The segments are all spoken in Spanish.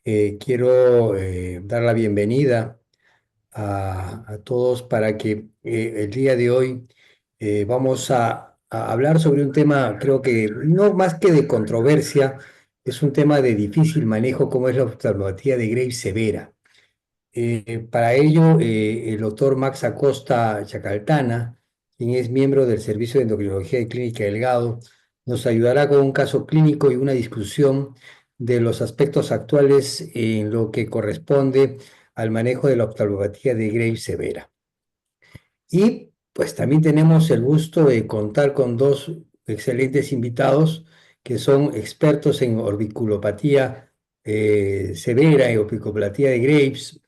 Quiero dar la bienvenida a todos para que el día de hoy vamos a hablar sobre un tema, creo que no más que de controversia, es un tema de difícil manejo como es la oftalmopatía de Graves severa. Para ello, el doctor Max Acosta Chacaltana, quien es miembro del Servicio de Endocrinología de Clínica Delgado, nos ayudará con un caso clínico y una discusión de los aspectos actuales en lo que corresponde al manejo de la oftalmopatía de Graves severa. Y pues también tenemos el gusto de contar con dos excelentes invitados que son expertos en orbiculopatía severa y orbiculopatía de Graves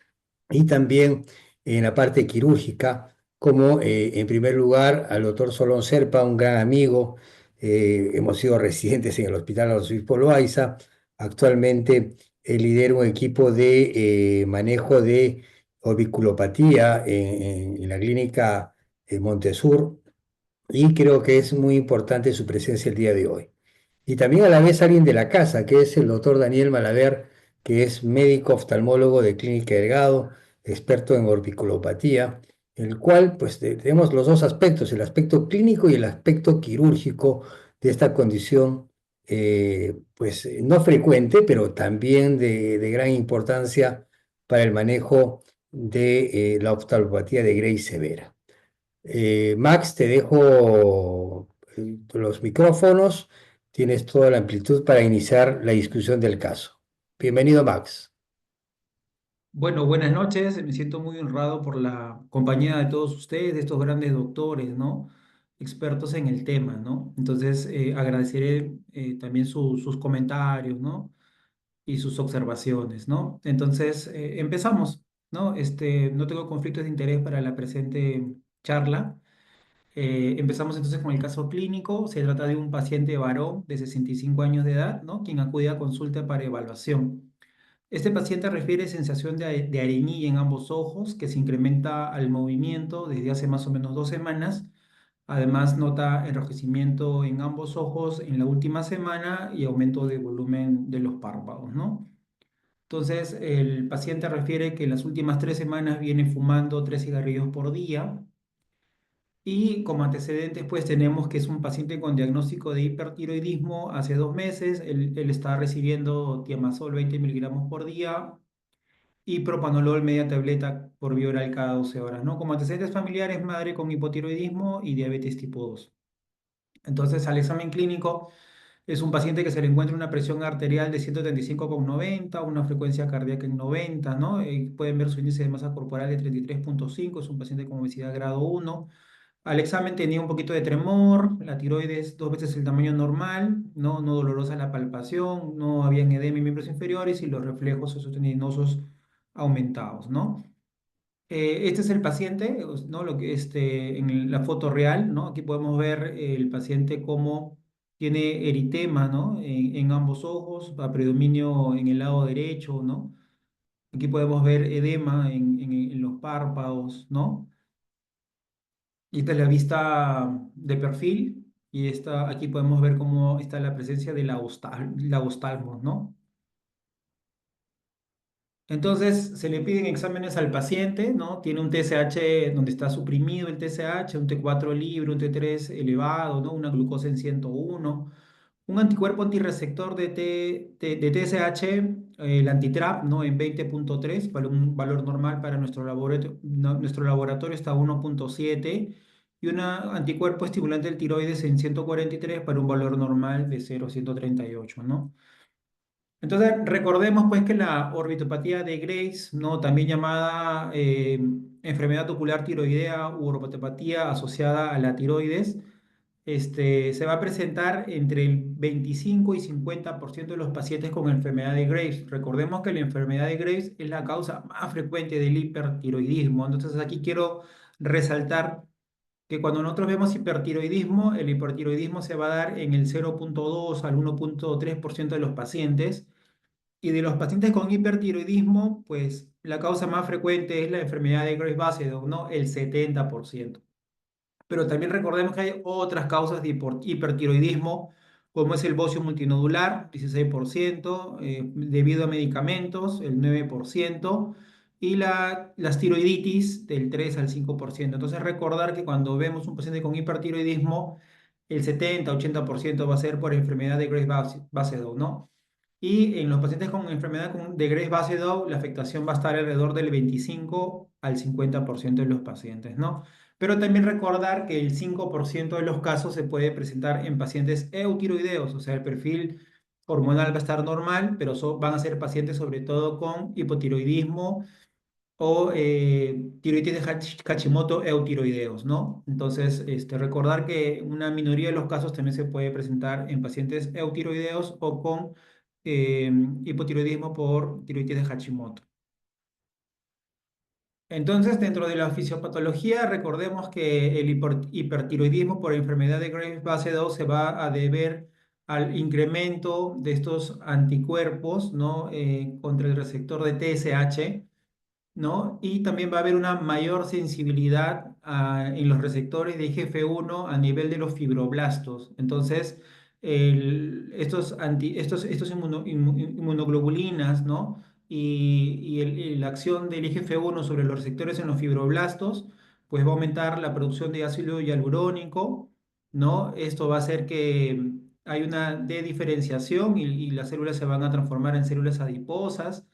y también en la parte quirúrgica, como en primer lugar al doctor Solón Serpa, un gran amigo. Hemos sido residentes en el Hospital Arzobispo Loaiza. Actualmente lidera un equipo de manejo de orbiculopatía en la clínica Montesur, y creo que es muy importante su presencia el día de hoy. Y también a la vez alguien de la casa, que es el doctor Daniel Malaver, que es médico oftalmólogo de Clínica Delgado, experto en orbiculopatía, el cual pues tenemos los dos aspectos, el aspecto clínico y el aspecto quirúrgico de esta condición, no frecuente, pero también de gran importancia para el manejo de la oftalmopatía de Graves severa. Max, te dejo los micrófonos. Tienes toda la amplitud para iniciar la discusión del caso. Bienvenido, Max. Bueno, buenas noches. Me siento muy honrado por la compañía de todos ustedes, de estos grandes doctores, ¿no? Expertos en el tema, ¿no? Entonces, agradeceré también sus comentarios, ¿no? Y sus observaciones, ¿no? Entonces, empezamos, ¿no? No tengo conflictos de interés para la presente charla. Empezamos entonces con el caso clínico. Se trata de un paciente varón de 65 años de edad, ¿no? Quien acude a consulta para evaluación. Este paciente refiere sensación de arenilla en ambos ojos que se incrementa al movimiento desde hace más o menos 2 semanas. Además, nota enrojecimiento en ambos ojos en la última semana y aumento de volumen de los párpados, ¿no? Entonces, el paciente refiere que en las últimas 3 semanas viene fumando 3 cigarrillos por día. Y como antecedentes, pues tenemos que es un paciente con diagnóstico de hipertiroidismo hace 2 meses. Él está recibiendo tiamazol 20 miligramos por día y propanolol media tableta por vía oral cada 12 horas, ¿no? Como antecedentes familiares, madre con hipotiroidismo y diabetes tipo 2. Entonces, al examen clínico, es un paciente que se le encuentra una presión arterial de 135,90, una frecuencia cardíaca en 90, ¿no? Pueden ver su índice de masa corporal de 33,5. Es un paciente con obesidad grado 1. Al examen tenía un poquito de tremor, la tiroides 2 veces el tamaño normal, ¿no? No dolorosa la palpación, no había edema en miembros inferiores y los reflejos osteoteninosos aumentados, ¿no? Este es el paciente, ¿no? Lo que en la foto real, ¿no? Aquí podemos ver el paciente cómo tiene eritema, ¿no? En ambos ojos, a predominio en el lado derecho, ¿no? Aquí podemos ver edema en los párpados, ¿no? Y esta es la vista de perfil y aquí podemos ver cómo está la presencia de la oftalmos, ¿no? Entonces se le piden exámenes al paciente, ¿no? Tiene un TSH donde está suprimido el TSH, un T4 libre, un T3 elevado, ¿no? Una glucosa en 101, un anticuerpo antirreceptor de TSH, el antitrap, ¿no? En 20,3, un valor normal para nuestro laboratorio, nuestro laboratorio está a 1,7, y un anticuerpo estimulante del tiroides en 143 para un valor normal de 0,138, ¿no? Entonces, recordemos pues que la orbitopatía de Graves, ¿no? También llamada enfermedad ocular tiroidea u orbitopatía asociada a la tiroides, se va a presentar entre el 25 y 50% de los pacientes con enfermedad de Graves. Recordemos que la enfermedad de Graves es la causa más frecuente del hipertiroidismo. Entonces, aquí quiero resaltar que cuando nosotros vemos hipertiroidismo, el hipertiroidismo se va a dar en el 0,2 al 1,3% de los pacientes. Y de los pacientes con hipertiroidismo, pues la causa más frecuente es la enfermedad de Graves-Basedow, ¿no? El 70%. Pero también recordemos que hay otras causas de hipertiroidismo, como es el bocio multinodular, 16%, debido a medicamentos, el 9%, y las tiroiditis del 3 al 5%. Entonces, recordar que cuando vemos un paciente con hipertiroidismo, el 70-80% va a ser por enfermedad de Graves-Basedow, ¿no? Y en los pacientes con enfermedad de Graves-Basedow, la afectación va a estar alrededor del 25 al 50% de los pacientes, ¿no? Pero también recordar que el 5% de los casos se puede presentar en pacientes eutiroideos, o sea, el perfil hormonal va a estar normal, pero van a ser pacientes sobre todo con hipotiroidismo o tiroides de Hashimoto eutiroideos, ¿no? Entonces, recordar que una minoría de los casos también se puede presentar en pacientes eutiroideos o con eh, hipotiroidismo por tiroides de Hashimoto. Entonces, dentro de la fisiopatología, recordemos que el hipertiroidismo por enfermedad de Graves-Basedow se va a deber al incremento de estos anticuerpos, ¿no? Contra el receptor de TSH, ¿no? Y también va a haber una mayor sensibilidad en los receptores de IGF-1 a nivel de los fibroblastos. Entonces, estos inmunoglobulinas, ¿no? Y la acción del IGF-1 sobre los receptores en los fibroblastos, pues va a aumentar la producción de ácido hialurónico, ¿no? Esto va a hacer que hay una dediferenciación y las células se van a transformar en células adiposas.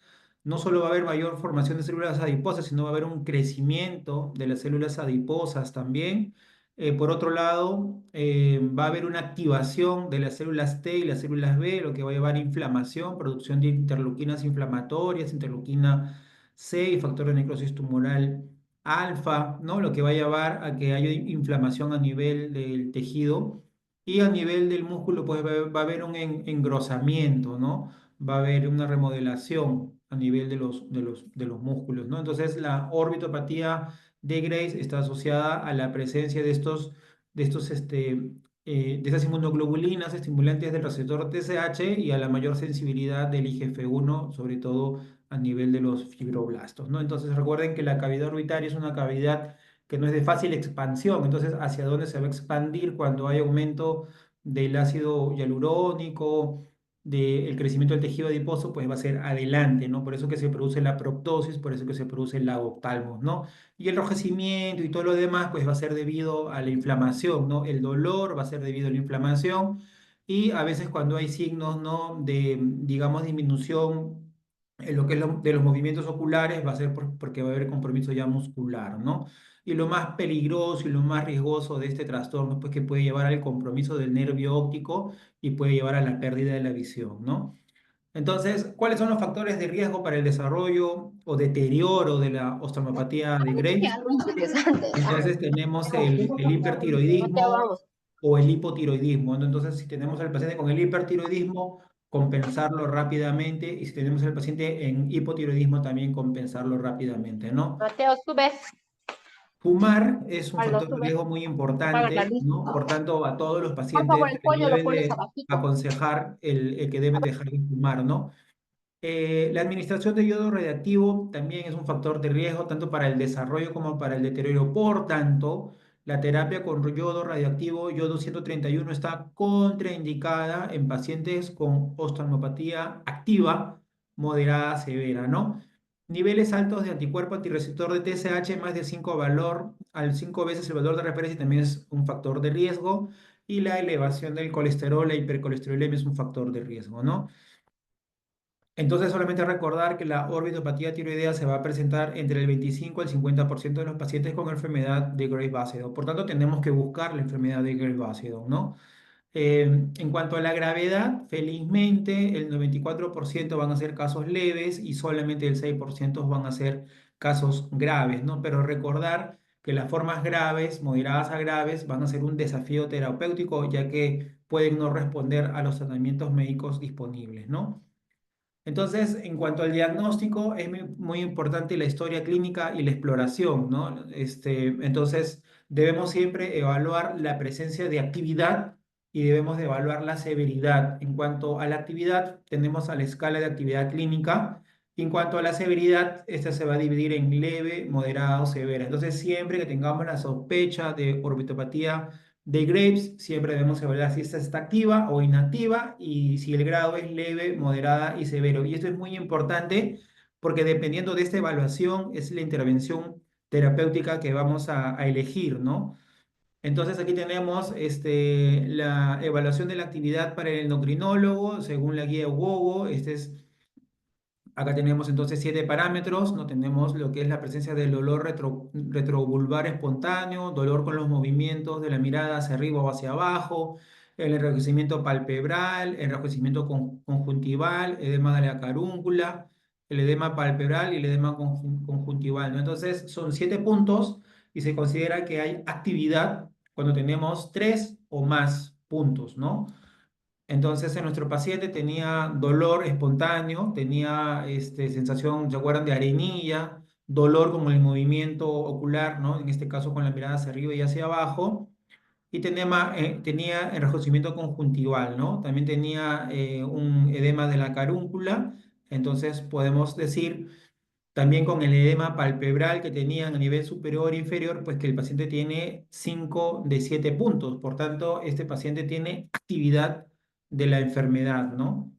No solo va a haber mayor formación de células adiposas, sino va a haber un crecimiento de las células adiposas también. Por otro lado, va a haber una activación de las células T y las células B, lo que va a llevar a inflamación, producción de interleuquinas inflamatorias, interleuquina C y factor de necrosis tumoral alfa, ¿no? Lo que va a llevar a que haya inflamación a nivel del tejido y a nivel del músculo, pues va a haber un engrosamiento, ¿no? Va a haber una remodelación a nivel de los músculos, ¿no? Entonces, la orbitopatía de Grace está asociada a la presencia de esas inmunoglobulinas estimulantes del receptor TSH y a la mayor sensibilidad del IGF-1, sobre todo a nivel de los fibroblastos, ¿no? Entonces, recuerden que la cavidad orbitaria es una cavidad que no es de fácil expansión, entonces, ¿hacia dónde se va a expandir cuando hay aumento del ácido hialurónico? Del crecimiento del tejido adiposo, pues va a ser adelante, ¿no? Por eso que se produce la proptosis, por eso que se produce el lagoptalmos, ¿no? Y el enrojecimiento y todo lo demás, pues va a ser debido a la inflamación, ¿no? El dolor va a ser debido a la inflamación y a veces cuando hay signos, ¿no? De, digamos, disminución en lo que es de los movimientos oculares, va a ser porque va a haber compromiso ya muscular, ¿no? Y lo más peligroso y lo más riesgoso de este trastorno, pues que puede llevar al compromiso del nervio óptico y puede llevar a la pérdida de la visión, ¿no? Entonces, ¿cuáles son los factores de riesgo para el desarrollo o deterioro de la oftalmopatía de Dije Graves? algo interesante. Entonces, tenemos el Ya hipertiroidismo vamos. o el hipotiroidismo, ¿no? Entonces, si tenemos al paciente con el hipertiroidismo, compensarlo rápidamente, y si tenemos al paciente en hipotiroidismo, también compensarlo rápidamente, ¿no? Mateo, sube. Fumar es un Aldo, factor de sube. riesgo muy Apaga la importante, luz. ¿no? Por tanto, a todos los Por pacientes favor, el se les pollo lo debe pones de abajito. aconsejar el que deben dejar de fumar, ¿no? La administración de yodo radiactivo también es un factor de riesgo tanto para el desarrollo como para el deterioro. Por tanto, la terapia con yodo radioactivo, yodo 131, está contraindicada en pacientes con oftalmopatía activa, moderada, severa, ¿no? Niveles altos de anticuerpo antirreceptor de TSH, más de 5 valor, al 5 veces el valor de referencia, también es un factor de riesgo. Y la elevación del colesterol, la hipercolesterolemia es un factor de riesgo, ¿no? Entonces, solamente recordar que la orbitopatía tiroidea se va a presentar entre el 25 al 50% de los pacientes con enfermedad de Graves-Basedow. Por tanto, tenemos que buscar la enfermedad de Graves-Basedow, ¿no? En cuanto a la gravedad, felizmente el 94% van a ser casos leves y solamente el 6% van a ser casos graves, ¿no? Pero recordar que las formas graves, moderadas a graves, van a ser un desafío terapéutico, ya que pueden no responder a los tratamientos médicos disponibles, ¿no? Entonces, en cuanto al diagnóstico, es muy importante la historia clínica y la exploración, ¿no? Entonces, debemos siempre evaluar la presencia de actividad y debemos de evaluar la severidad. En cuanto a la actividad, tenemos a la escala de actividad clínica. Y en cuanto a la severidad, esta se va a dividir en leve, moderada o severa. Entonces, siempre que tengamos la sospecha de orbitopatía de Graves, siempre debemos evaluar si esta está activa o inactiva y si el grado es leve, moderada y severo. Y esto es muy importante porque dependiendo de esta evaluación es la intervención terapéutica que vamos a elegir, ¿no? Entonces aquí tenemos la evaluación de la actividad para el endocrinólogo según la guía Wogo. Acá tenemos entonces 7 parámetros, ¿no? Tenemos lo que es la presencia del dolor retrovulvar espontáneo, dolor con los movimientos de la mirada hacia arriba o hacia abajo, el enrojecimiento palpebral, enrojecimiento conjuntival, edema de la carúncula, el edema palpebral y el edema conjuntival, ¿no? Entonces son 7 puntos y se considera que hay actividad cuando tenemos 3 o más puntos, ¿no? Entonces, en nuestro paciente tenía dolor espontáneo, tenía sensación, ¿se acuerdan? De arenilla, dolor como el movimiento ocular, ¿no? En este caso con la mirada hacia arriba y hacia abajo. Y tenía enrojecimiento conjuntival, ¿no? También tenía un edema de la carúncula. Entonces, podemos decir también con el edema palpebral que tenían a nivel superior e inferior, pues que el paciente tiene 5 de 7 puntos. Por tanto, este paciente tiene actividad de la enfermedad, ¿no?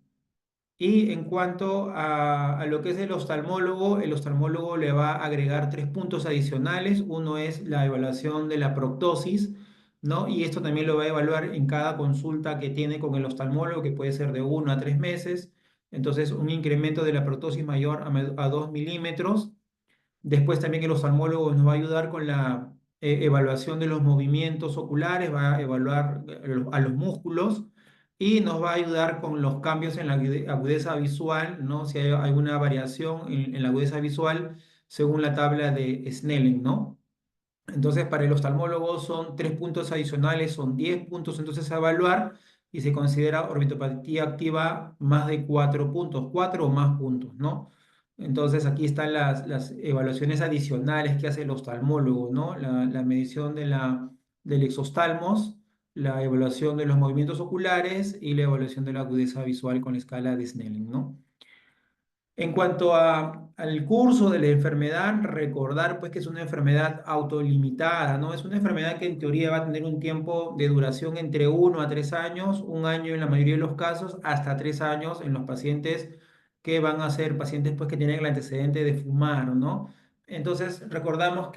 Y en cuanto a lo que es el oftalmólogo le va a agregar 3 puntos adicionales. Uno es la evaluación de la proctosis, ¿no? Y esto también lo va a evaluar en cada consulta que tiene con el oftalmólogo, que puede ser de 1 a 3 meses. Entonces, un incremento de la proctosis mayor a 2 milímetros. Después también el oftalmólogo nos va a ayudar con la evaluación de los movimientos oculares, va a evaluar a los músculos y nos va a ayudar con los cambios en la agudeza visual, ¿no? Si hay alguna variación en la agudeza visual según la tabla de Snellen, ¿no? Entonces, para el oftalmólogo son 3 puntos adicionales, son 10 puntos entonces a evaluar y se considera orbitopatía activa más de 4 puntos, 4 o más puntos, ¿no? Entonces, aquí están las evaluaciones adicionales que hace el oftalmólogo, ¿no? La medición del exoftalmos, la evaluación de los movimientos oculares y la evaluación de la agudeza visual con la escala de Snellen, ¿no? En cuanto al curso de la enfermedad, recordar pues que es una enfermedad autolimitada, ¿no? Es una enfermedad que en teoría va a tener un tiempo de duración entre 1 a 3 años, 1 año en la mayoría de los casos, hasta 3 años en los pacientes que van a ser pacientes pues que tienen el antecedente de fumar, ¿no? Entonces recordemos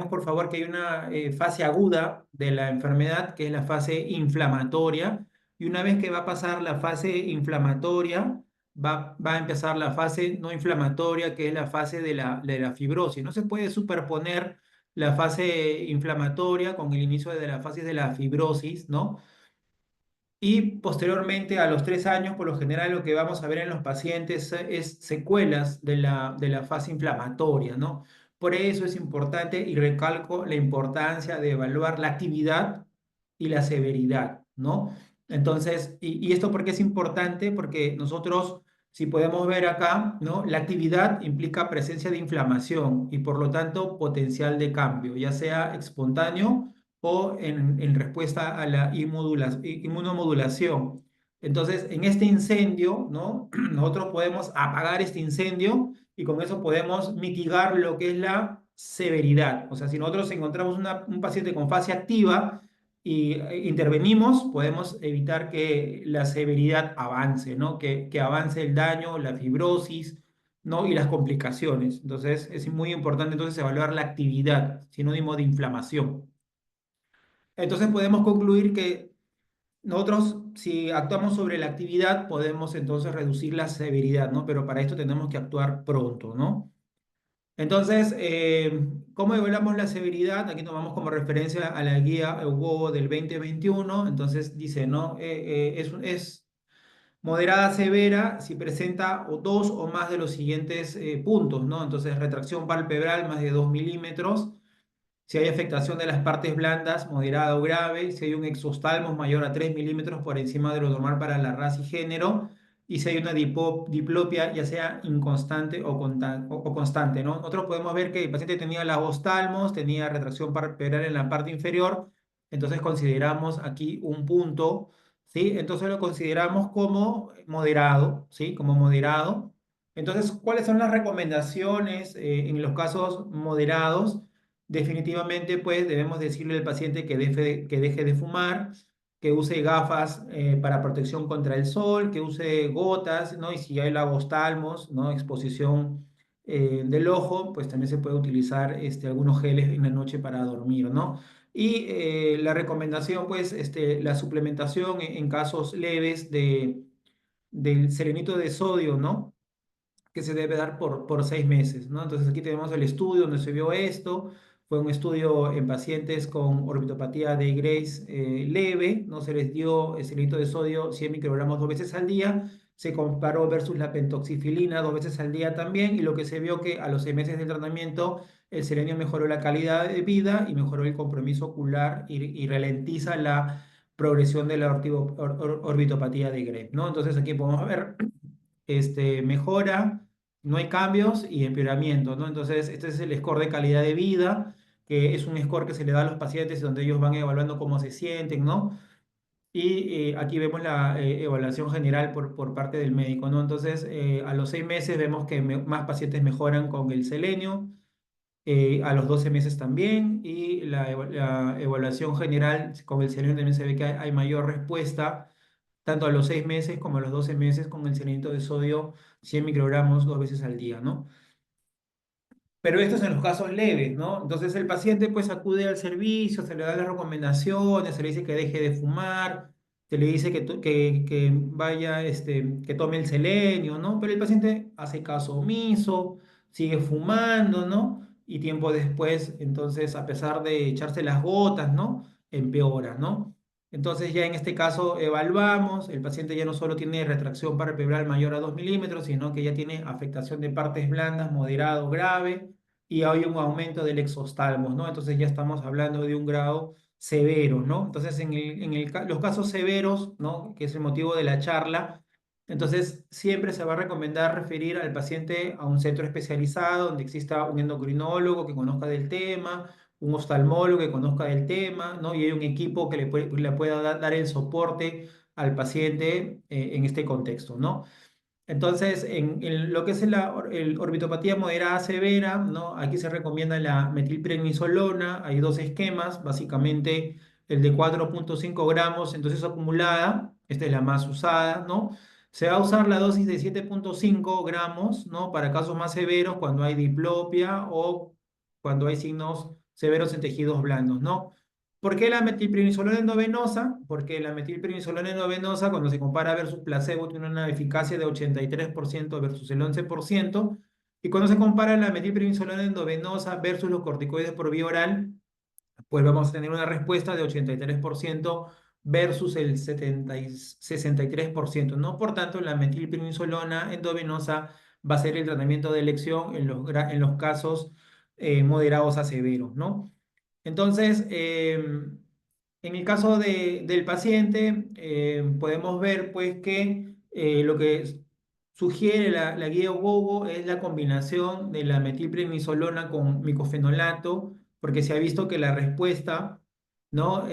por favor que hay una fase aguda de la enfermedad que es la fase inflamatoria y una vez que va a pasar la fase inflamatoria, va a empezar la fase no inflamatoria, que es la fase de la fibrosis. No se puede superponer la fase inflamatoria con el inicio de la fase de la fibrosis, ¿no? Y posteriormente, a los 3 años, por lo general, lo que vamos a ver en los pacientes es secuelas de la fase inflamatoria, ¿no? Por eso es importante y recalco la importancia de evaluar la actividad y la severidad, ¿no? Entonces, y esto porque es importante, porque nosotros, si podemos ver acá, ¿no? La actividad implica presencia de inflamación y por lo tanto potencial de cambio, ya sea espontáneo o en respuesta a la inmunomodulación. Entonces, en este incendio, ¿no? Nosotros podemos apagar este incendio y con eso podemos mitigar lo que es la severidad. O sea, si nosotros encontramos un paciente con fase activa y intervenimos, podemos evitar que la severidad avance, ¿no? Que avance el daño, la fibrosis, ¿no? Y las complicaciones. Entonces, es muy importante entonces evaluar la actividad, sinónimo de inflamación. Entonces podemos concluir que nosotros, si actuamos sobre la actividad, podemos entonces reducir la severidad, ¿no? Pero para esto tenemos que actuar pronto, ¿no? Entonces, ¿cómo evaluamos la severidad? Aquí tomamos como referencia a la guía EUGOO del 2021. Entonces dice, ¿no? Es moderada severa si presenta o dos o más de los siguientes puntos, ¿no? Entonces, retracción palpebral más de 2 milímetros, si hay afectación de las partes blandas, moderada o grave, si hay un exoftalmos mayor a 3 milímetros por encima de lo normal para la raza y género, y si hay una diplopia, ya sea inconstante o constante, ¿no? Nosotros podemos ver que el paciente tenía las oftalmos, tenía retracción palpebral en la parte inferior, entonces consideramos aquí un punto, ¿sí? Entonces lo consideramos como moderado, ¿sí? Como moderado. Entonces, ¿cuáles son las recomendaciones en los casos moderados? definitivamente pues debemos decirle al paciente que deje de fumar, que use gafas para protección contra el sol, que use gotas, ¿no? Y si hay lavoftalmos, ¿no? Exposición del ojo, pues también se puede utilizar algunos geles en la noche para dormir, ¿no? Y la recomendación, pues, la suplementación en casos leves del selenito de sodio, ¿no? Que se debe dar por 6 meses, ¿no? Entonces aquí tenemos el estudio donde se vio esto. Fue un estudio en pacientes con orbitopatía de Graves leve, ¿no? Se les dio el selenito de sodio 100 microgramos 2 veces al día. Se comparó versus la pentoxifilina 2 veces al día también, y lo que se vio que a los 6 meses del tratamiento el selenio mejoró la calidad de vida y mejoró el compromiso ocular y ralentiza la progresión de la orbitopatía de Graves, ¿no? Entonces aquí podemos ver mejora, no hay cambios y empeoramiento, ¿no? Entonces, este es el score de calidad de vida, que es un score que se le da a los pacientes donde ellos van evaluando cómo se sienten, ¿no? Y aquí vemos la evaluación general por parte del médico, ¿no? Entonces, a los 6 meses vemos que más pacientes mejoran con el selenio, a los 12 meses también, y la evaluación general con el selenio también se ve que hay mayor respuesta tanto a los 6 meses como a los 12 meses con el selenito de sodio 100 microgramos 2 veces al día, ¿no? Pero esto es en los casos leves, ¿no? Entonces el paciente pues acude al servicio, se le da las recomendaciones, se le dice que deje de fumar, se le dice que vaya, que tome el selenio, ¿no? Pero el paciente hace caso omiso, sigue fumando, ¿no? Y tiempo después, entonces, a pesar de echarse las gotas, ¿no? Empeora, ¿no? Entonces ya en este caso evaluamos, el paciente ya no solo tiene retracción palpebral mayor a 2 milímetros, sino que ya tiene afectación de partes blandas, moderado, grave, y hay un aumento del exoftalmos, ¿no? Entonces ya estamos hablando de un grado severo, ¿no? Entonces los casos severos, ¿no? Que es el motivo de la charla, entonces siempre se va a recomendar referir al paciente a un centro especializado donde exista un endocrinólogo que conozca del tema, un oftalmólogo que conozca del tema, ¿no? Y hay un equipo que le pueda dar el soporte al paciente en este contexto, ¿no? Entonces, en lo que es el orbitopatía moderada severa, ¿no? Aquí se recomienda la metilprednisolona. Hay dos esquemas, básicamente el de 4,5 gramos en dosis acumulada, esta es la más usada, ¿no? Se va a usar la dosis de 7,5 gramos, ¿no? Para casos más severos, cuando hay diplopia o cuando hay signos severos en tejidos blandos, ¿no? ¿Por qué la metilprednisolona endovenosa? Porque la metilprednisolona endovenosa, cuando se compara versus placebo, tiene una eficacia de 83% versus el 11%. Y cuando se compara la metilprednisolona endovenosa versus los corticoides por vía oral, pues vamos a tener una respuesta de 83% versus el 63%, ¿no? Por tanto, la metilprednisolona endovenosa va a ser el tratamiento de elección en los casos moderados a severos, ¿no? Entonces, en el caso del paciente, podemos ver pues que lo que sugiere la guía GOGO es la combinación de la metilprednisolona con micofenolato, porque se ha visto que la respuesta, ¿no?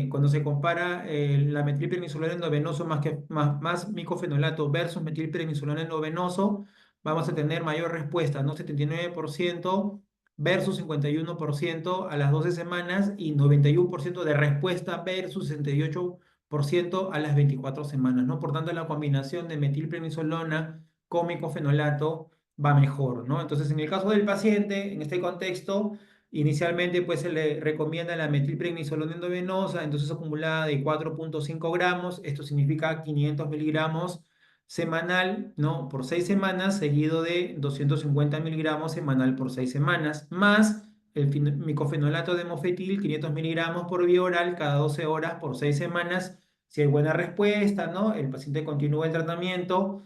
Cuando se compara la metilprednisolona endovenoso más micofenolato versus metilprednisolona endovenoso, vamos a tener mayor respuesta, ¿no? 79% versus 51% a las 12 semanas y 91% de respuesta versus 68% a las 24 semanas, ¿no? Por tanto, la combinación de metilprednisolona con micofenolato va mejor, ¿no? Entonces, en el caso del paciente, en este contexto, inicialmente pues se le recomienda la metilprednisolona endovenosa en dosis acumulada de 4,5 gramos, esto significa 500 miligramos semanal, ¿no? Por 6 semanas, seguido de 250 miligramos semanal por 6 semanas, más el micofenolato de mofetil, 500 miligramos por vía oral cada 12 horas por 6 semanas. Si hay buena respuesta, ¿no? El paciente continúa el tratamiento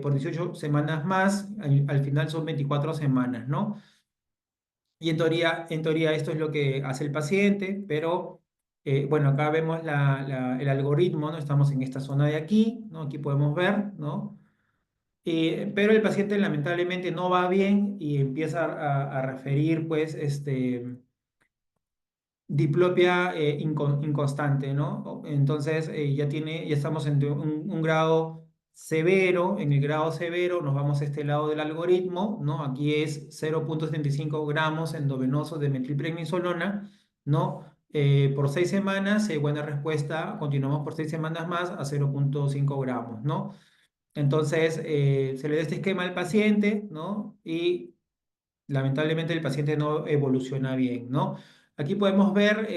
por 18 semanas más, al final son 24 semanas, ¿no? Y en teoría esto es lo que hace el paciente, pero bueno, acá vemos el algoritmo, ¿no? Estamos en esta zona de aquí, ¿no? Aquí podemos ver, ¿no? Pero el paciente lamentablemente no va bien y empieza a referir, pues, diplopia inconstante, ¿no? Entonces ya estamos en un grado severo, en el grado severo, nos vamos a este lado del algoritmo, ¿no? Aquí es 0,75 gramos endovenosos de metilprednisolona, ¿no? Por 6 semanas, buena respuesta, continuamos por 6 semanas más a 0,5 gramos, ¿no? Entonces, se le da este esquema al paciente, ¿no? Y lamentablemente el paciente no evoluciona bien, ¿no? Aquí podemos ver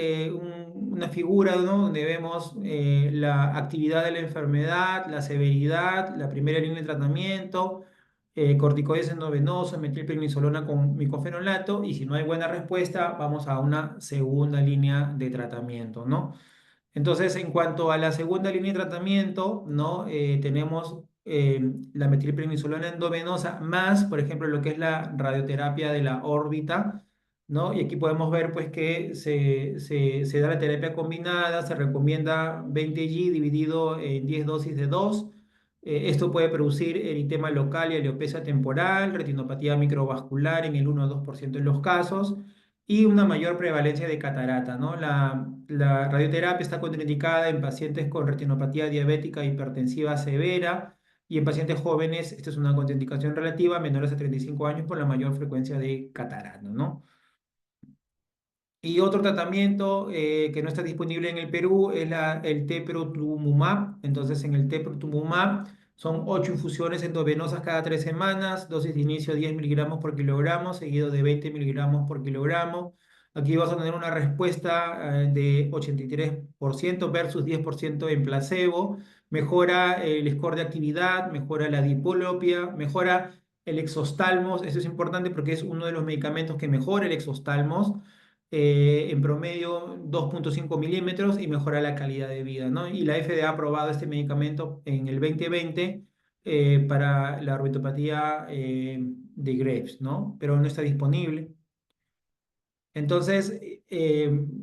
una figura, ¿no? Donde vemos la actividad de la enfermedad, la severidad, la primera línea de tratamiento, corticoides endovenosos, metilprednisolona con micofenolato, y si no hay buena respuesta, vamos a una segunda línea de tratamiento, ¿no? Entonces, en cuanto a la segunda línea de tratamiento, ¿no? Tenemos la metilprednisolona endovenosa más, por ejemplo, lo que es la radioterapia de la órbita, ¿no? Y aquí podemos ver, pues, que se da la terapia combinada, se recomienda 20 G dividido en 10 dosis de 2. Esto puede producir eritema local y alopecia temporal, retinopatía microvascular en el 1 o 2% de los casos y una mayor prevalencia de catarata, ¿no? La radioterapia está contraindicada en pacientes con retinopatía diabética hipertensiva severa y en pacientes jóvenes, esta es una contraindicación relativa, menores a 35 años por la mayor frecuencia de catarata, ¿no? Y otro tratamiento que no está disponible en el Perú es el teprotumumab. Entonces, en el teprotumumab son 8 infusiones endovenosas cada 3 semanas, dosis de inicio 10 miligramos por kilogramo, seguido de 20 miligramos por kilogramo. Aquí vas a tener una respuesta de 83% versus 10% en placebo. Mejora el score de actividad, mejora la diplopia, mejora el exostalmos. Eso es importante porque es uno de los medicamentos que mejora el exostalmos en promedio 2,5 milímetros y mejora la calidad de vida, ¿no? Y la FDA ha aprobado este medicamento en el 2020 para la orbitopatía de Graves, ¿no? Pero no está disponible. Entonces,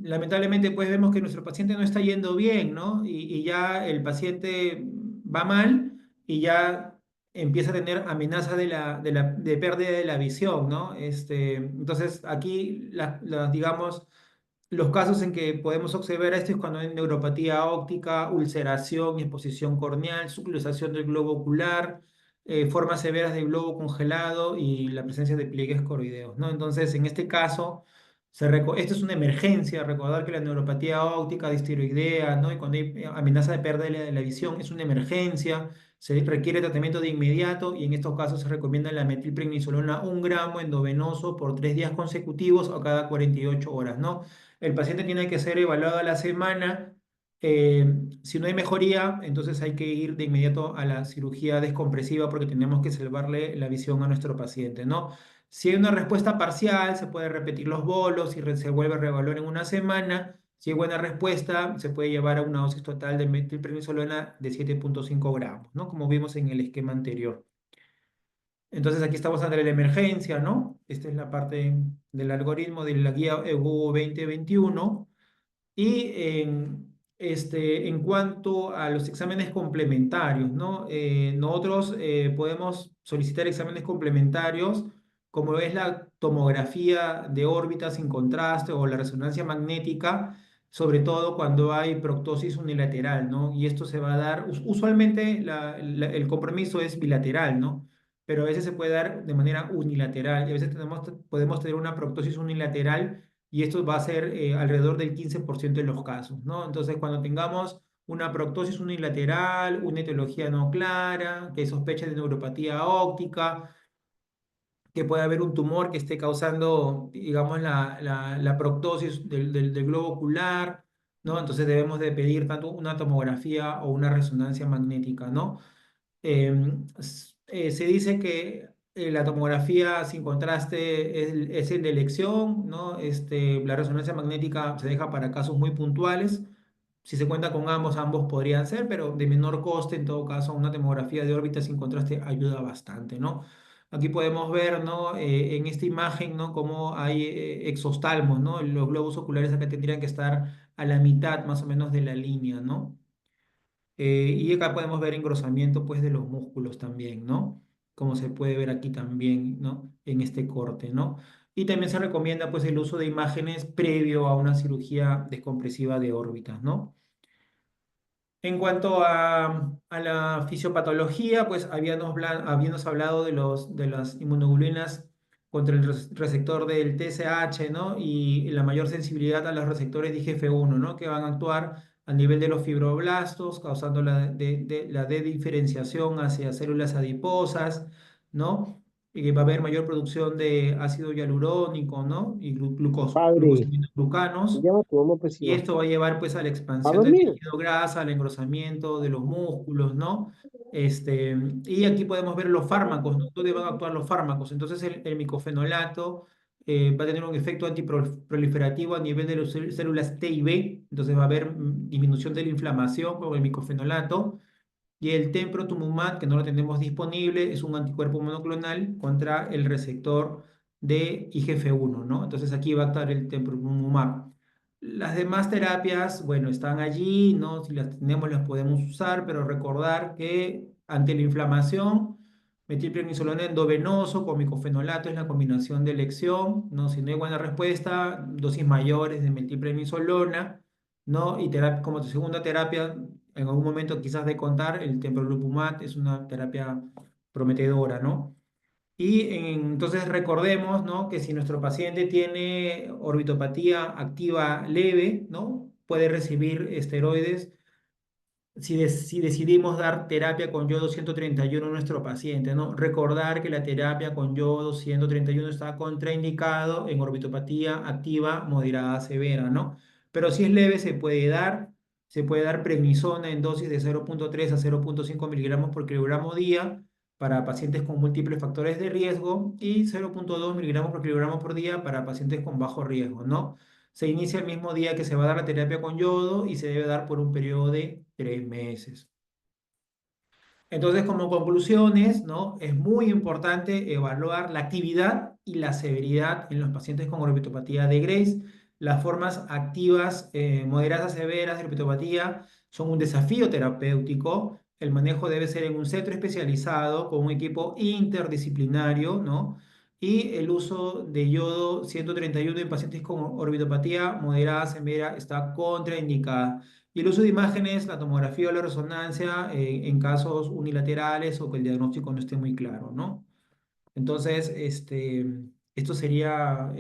lamentablemente, pues vemos que nuestro paciente no está yendo bien, ¿no? Y ya el paciente va mal y ya empieza a tener amenazas de pérdida de la visión, ¿no? Entonces, aquí, digamos, los casos en que podemos observar esto es cuando hay neuropatía óptica, ulceración y exposición corneal, subluxación del globo ocular, formas severas del globo congelado y la presencia de pliegues coroideos, ¿no? Entonces, en este caso, esto es una emergencia, recordar que la neuropatía óptica, distiroidea, ¿no? Y cuando hay amenaza de pérdida de la visión, es una emergencia, se requiere tratamiento de inmediato y en estos casos se recomienda la metilprednisolona 1 gramo endovenoso por 3 días consecutivos o cada 48 horas, ¿no? El paciente tiene que ser evaluado a la semana. eh, si no hay mejoría, entonces hay que ir de inmediato a la cirugía descompresiva porque tenemos que salvarle la visión a nuestro paciente, ¿no? Si hay una respuesta parcial, se puede repetir los bolos y se vuelve a reevaluar en una semana. Si hay buena respuesta, se puede llevar a una dosis total de metilprednisolona de 7,5 gramos, ¿no? Como vimos en el esquema anterior. Entonces aquí estamos ante la emergencia, ¿no? Esta es la parte del algoritmo de la guía EU 2021. Y en cuanto a los exámenes complementarios, ¿no? Nosotros podemos solicitar exámenes complementarios, como es la tomografía de órbita sin contraste o la resonancia magnética, sobre todo cuando hay proptosis unilateral, ¿no? Y esto se va a dar, usualmente el compromiso es bilateral, ¿no? Pero a veces se puede dar de manera unilateral y a veces podemos tener una proptosis unilateral y esto va a ser alrededor del 15% de los casos, ¿no? Entonces, cuando tengamos una proptosis unilateral, una etiología no clara, que sospeche de neuropatía óptica, que puede haber un tumor que esté causando, digamos, la proptosis del globo ocular, ¿no? Entonces debemos de pedir tanto una tomografía o una resonancia magnética, ¿no? Se dice que la tomografía sin contraste es el de elección, ¿no? La resonancia magnética se deja para casos muy puntuales. Si se cuenta con ambos, ambos podrían ser, pero de menor coste, en todo caso, una tomografía de órbita sin contraste ayuda bastante, ¿no? Aquí podemos ver, ¿no? En esta imagen, ¿no? Cómo hay exostalmos, ¿no? Los globos oculares acá tendrían que estar a la mitad más o menos de la línea, ¿no? Y acá podemos ver engrosamiento pues de los músculos también, ¿no? Como se puede ver aquí también, ¿no? En este corte, ¿no? Y también se recomienda pues el uso de imágenes previo a una cirugía descompresiva de órbitas, ¿no? En cuanto a la fisiopatología, pues habíamos hablado de las inmunoglobulinas contra el receptor del TSH, ¿no? Y la mayor sensibilidad a los receptores de IGF-1, ¿no? Que van a actuar a nivel de los fibroblastos, causando la dediferenciación hacia células adiposas, ¿no? Y que va a haber mayor producción de ácido hialurónico, ¿no? Y Padre, glucosaminoglucanos, llama a tu mamá, pues, y Iván. esto va a llevar pues a la ¿A expansión del dormir? tejido grasa, al engrosamiento de los músculos, ¿no? Y aquí podemos ver los fármacos, ¿no? ¿Dónde van a actuar los fármacos? Entonces el micofenolato va a tener un efecto antiproliferativo a nivel de las células T y B, entonces va a haber disminución de la inflamación con el micofenolato. Y el temprotumumab, que no lo tenemos disponible, es un anticuerpo monoclonal contra el receptor de IGF-1, ¿no? Entonces aquí va a estar el temprotumumab. Las demás terapias, bueno, están allí, ¿no? Si las tenemos las podemos usar, pero recordar que ante la inflamación, metilprednisolona endovenoso con micofenolato es la combinación de elección, ¿no? Si no hay buena respuesta, dosis mayores de metilprednisolona, ¿no? Y como segunda terapia, en algún momento quizás de contar, el temprolupumab es una terapia prometedora, ¿no? Entonces recordemos, ¿no? Que si nuestro paciente tiene orbitopatía activa leve, ¿no? Puede recibir esteroides si decidimos dar terapia con yodo 131 a nuestro paciente, ¿no? Recordar que la terapia con yodo 131 está contraindicado en orbitopatía activa moderada severa, ¿no? Pero si es leve se puede dar prednisona en dosis de 0,3 a 0,5 miligramos por kilogramo día para pacientes con múltiples factores de riesgo y 0,2 miligramos por kilogramo por día para pacientes con bajo riesgo, ¿no? Se inicia el mismo día que se va a dar la terapia con yodo y se debe dar por un periodo de 3 meses. Entonces, como conclusiones, ¿no? Es muy importante evaluar la actividad y la severidad en los pacientes con orbitopatía de Graves. Las formas activas, moderadas a severas de orbitopatía son un desafío terapéutico. El manejo debe ser en un centro especializado con un equipo interdisciplinario, ¿no? Y el uso de yodo 131 en pacientes con orbitopatía moderada severa está contraindicada. Y el uso de imágenes, la tomografía o la resonancia en casos unilaterales o que el diagnóstico no esté muy claro, ¿no? Entonces, esto sería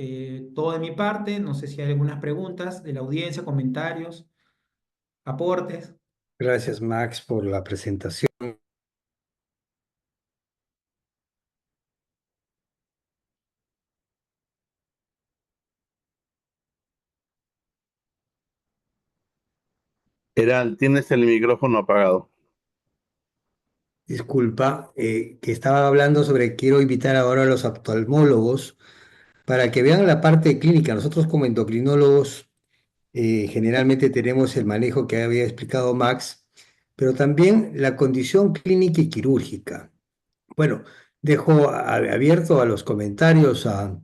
todo de mi parte. No sé si hay algunas preguntas de la audiencia, comentarios, aportes. Gracias, Max, por la presentación. Tienes el micrófono apagado. Disculpa, que estaba hablando sobre, quiero invitar ahora a los oftalmólogos para que vean la parte clínica. Nosotros como endocrinólogos generalmente tenemos el manejo que había explicado Max, pero también la condición clínica y quirúrgica. Bueno, dejo abierto a los comentarios a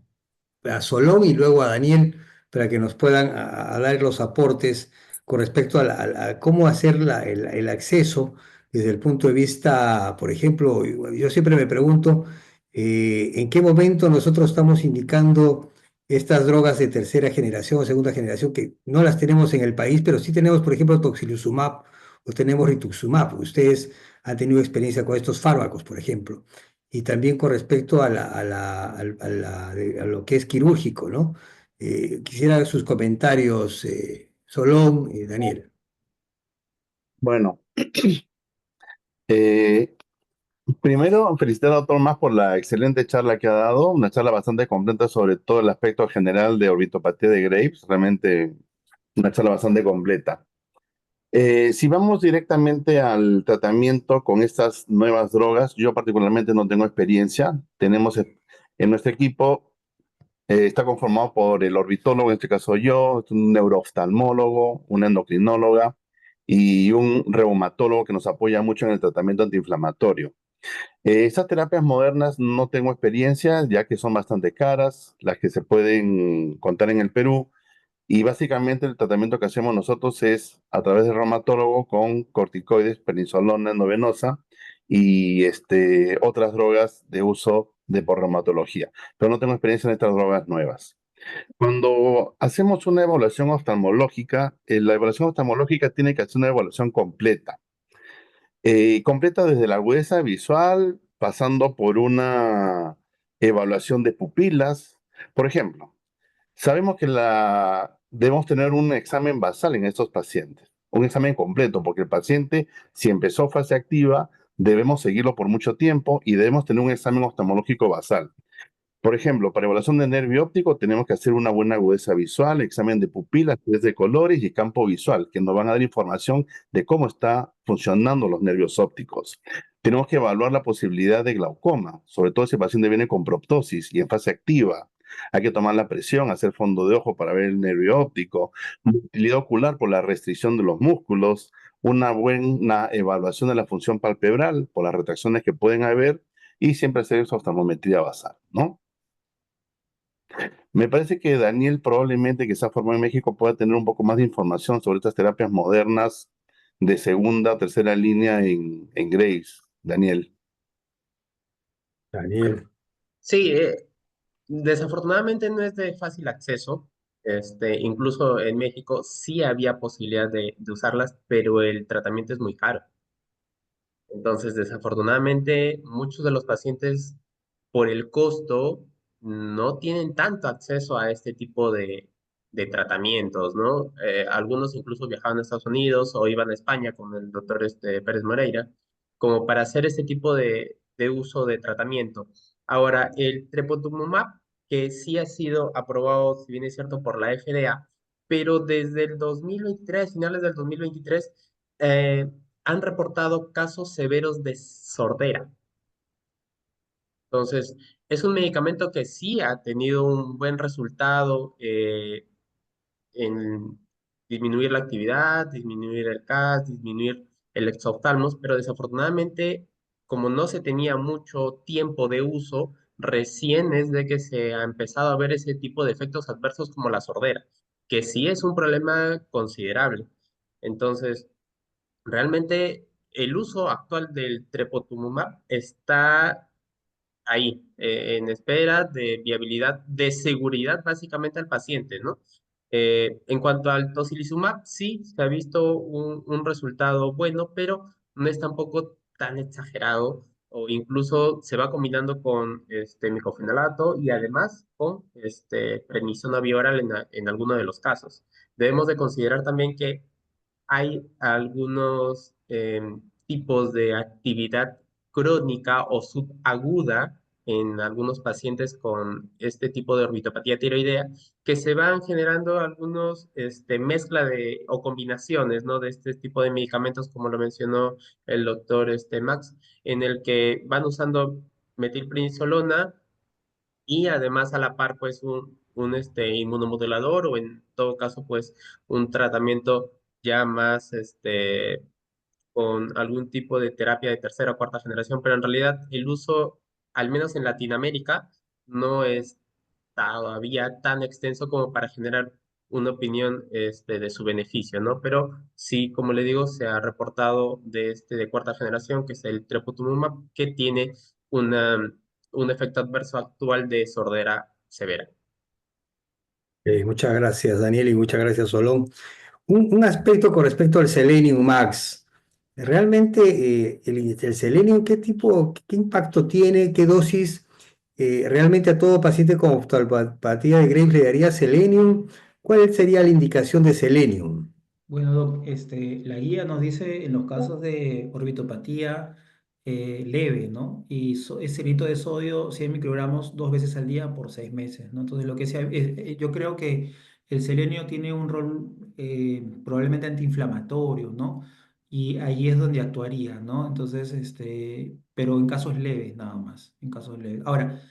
Solón y luego a Daniel para que nos puedan a dar los aportes con respecto a cómo hacer el acceso desde el punto de vista, por ejemplo, yo siempre me pregunto en qué momento nosotros estamos indicando estas drogas de tercera generación o segunda generación que no las tenemos en el país, pero sí tenemos, por ejemplo, tocilizumab o tenemos rituximab. Ustedes han tenido experiencia con estos fármacos, por ejemplo y también con respecto a lo que es quirúrgico, ¿no? Quisiera sus comentarios, Solón y Daniel. Bueno, eh, primero felicitar al doctor Más por la excelente charla que ha dado, una charla bastante completa sobre todo el aspecto general de orbitopatía de Graves, realmente una charla bastante completa. Si vamos directamente al tratamiento con estas nuevas drogas, yo particularmente no tengo experiencia. Tenemos en nuestro equipo, está conformado por el orbitólogo, en este caso yo, un neurooftalmólogo, una endocrinóloga y un reumatólogo que nos apoya mucho en el tratamiento antiinflamatorio. Estas terapias modernas no tengo experiencia, ya que son bastante caras, las que se pueden contar en el Perú. Y básicamente el tratamiento que hacemos nosotros es a través del reumatólogo con corticoides, prednisolona endovenosa y otras drogas de uso de por reumatología. Pero no tengo experiencia en estas drogas nuevas. Cuando hacemos una evaluación oftalmológica, la evaluación oftalmológica tiene que hacer una evaluación completa. Completa desde la agudeza visual, pasando por una evaluación de pupilas. Por ejemplo, sabemos que debemos tener un examen basal en estos pacientes, un examen completo, porque el paciente, si empezó fase activa, debemos seguirlo por mucho tiempo y debemos tener un examen oftalmológico basal. Por ejemplo, para evaluación de nervio óptico tenemos que hacer una buena agudeza visual, examen de pupilas, test de colores y campo visual, que nos van a dar información de cómo está funcionando los nervios ópticos. Tenemos que evaluar la posibilidad de glaucoma, sobre todo si el paciente viene con proptosis y en fase activa. Hay que tomar la presión, hacer fondo de ojo para ver el nervio óptico, motilidad ocular por la restricción de los músculos, una buena evaluación de la función palpebral por las retracciones que pueden haber y siempre hacer esa oftalmometría basal, ¿no? Me parece que Daniel probablemente que se ha formado en México pueda tener un poco más de información sobre estas terapias modernas de segunda o tercera línea en Graves. Daniel. Daniel. Sí, desafortunadamente no es de fácil acceso. Incluso en México sí había posibilidad de usarlas, pero el tratamiento es muy caro. Entonces, desafortunadamente, muchos de los pacientes, por el costo, no tienen tanto acceso a este tipo de tratamientos, ¿no? Algunos incluso viajaban a Estados Unidos o iban a España con el doctor Pérez Moreira, como para hacer este tipo de uso de tratamiento. Ahora, el trepotumumab, que sí ha sido aprobado, si bien es cierto, por la FDA, pero desde el 2023, finales del 2023, eh, han reportado casos severos de sordera. Entonces, es un medicamento que sí ha tenido un buen resultado en disminuir la actividad, disminuir el CAS, disminuir el exoftalmos, pero desafortunadamente, como no se tenía mucho tiempo de uso, recién es de que se ha empezado a ver ese tipo de efectos adversos como la sordera, que sí es un problema considerable. Entonces, realmente el uso actual del trepotumumab está ahí, en espera de viabilidad, de seguridad básicamente al paciente, ¿no? En cuanto al tocilizumab, sí, se ha visto un resultado bueno, pero no es tampoco tan exagerado o incluso se va combinando con micofenolato y además con prednisona bioral en alguno de los casos. Debemos de considerar también que hay algunos tipos de actividad crónica o subaguda en algunos pacientes con este tipo de orbitopatía tiroidea que se van generando algunos mezcla de o combinaciones, ¿no? De este tipo de medicamentos, como lo mencionó el doctor Max, en el que van usando metilprednisolona y además a la par pues un inmunomodulador o en todo caso pues un tratamiento ya más con algún tipo de terapia de tercera o cuarta generación, pero en realidad el uso, al menos en Latinoamérica, no es todavía tan extenso como para generar una opinión de su beneficio, ¿no? Pero sí, como le digo, se ha reportado de cuarta generación, que es el trepotumumab, que tiene un efecto adverso actual de sordera severa. Muchas gracias, Daniel, y muchas gracias, Solón. Un aspecto con respecto al Selenium Max. Realmente, el Selenium, ¿qué tipo, qué impacto tiene, qué dosis? Realmente a todo paciente con oftalmopatía de Graves le daría Selenium. ¿Cuál sería la indicación de Selenium? Bueno, Doc, la guía nos dice en los casos de orbitopatía leve, ¿no? Y es citrito de sodio 100 microgramos 2 veces al día por 6 meses, ¿no? Entonces, yo creo que el selenio tiene un rol probablemente antiinflamatorio, ¿no? Y ahí es donde actuaría, ¿no? Entonces, pero en casos leves nada más, en casos leves. Ahora,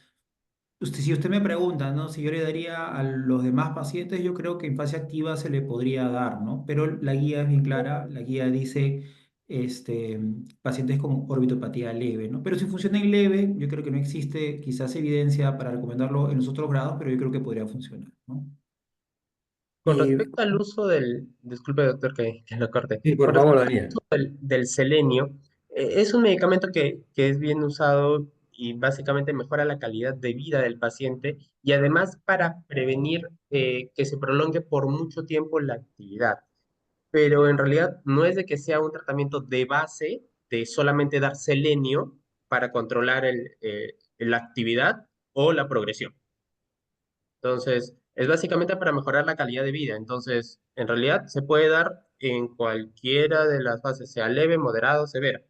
si usted me pregunta, ¿no? Si yo le daría a los demás pacientes, yo creo que en fase activa se le podría dar, ¿no? Pero la guía es bien clara, la guía dice, pacientes con orbitopatía leve, ¿no? Pero si funciona en leve, yo creo que no existe quizás evidencia para recomendarlo en los otros grados, pero yo creo que podría funcionar, ¿no? Con Y, respecto al uso disculpe doctor que lo corte, sí, por con favor, respecto Daniel. del selenio, es un medicamento que es bien usado y básicamente mejora la calidad de vida del paciente y además para prevenir que se prolongue por mucho tiempo la actividad. Pero en realidad no es de que sea un tratamiento de base de solamente dar selenio para controlar la actividad o la progresión. Entonces, es básicamente para mejorar la calidad de vida. Entonces, en realidad se puede dar en cualquiera de las fases, sea leve, moderado, severa.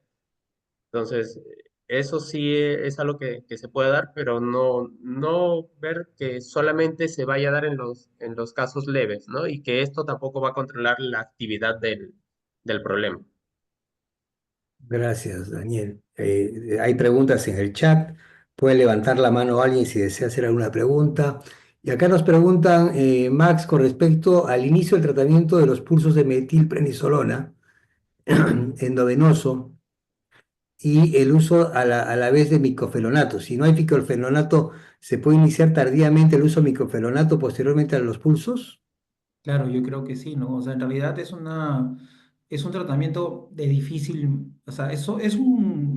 Entonces, eso sí es algo que se puede dar, pero no ver que solamente se vaya a dar en los casos leves, ¿no? Y que esto tampoco va a controlar la actividad del problema. Gracias, Daniel. Hay preguntas en el chat. Puede levantar la mano alguien si desea hacer alguna pregunta. Y acá nos preguntan, Max, con respecto al inicio del tratamiento de los pulsos de metilprednisolona endovenoso y el uso a la vez de micofelonato. Si no hay micofelonato, ¿se puede iniciar tardíamente el uso de micofelonato posteriormente a los pulsos? Claro, yo creo que sí, ¿no? O sea, en realidad es un tratamiento de difícil, o sea, eso es un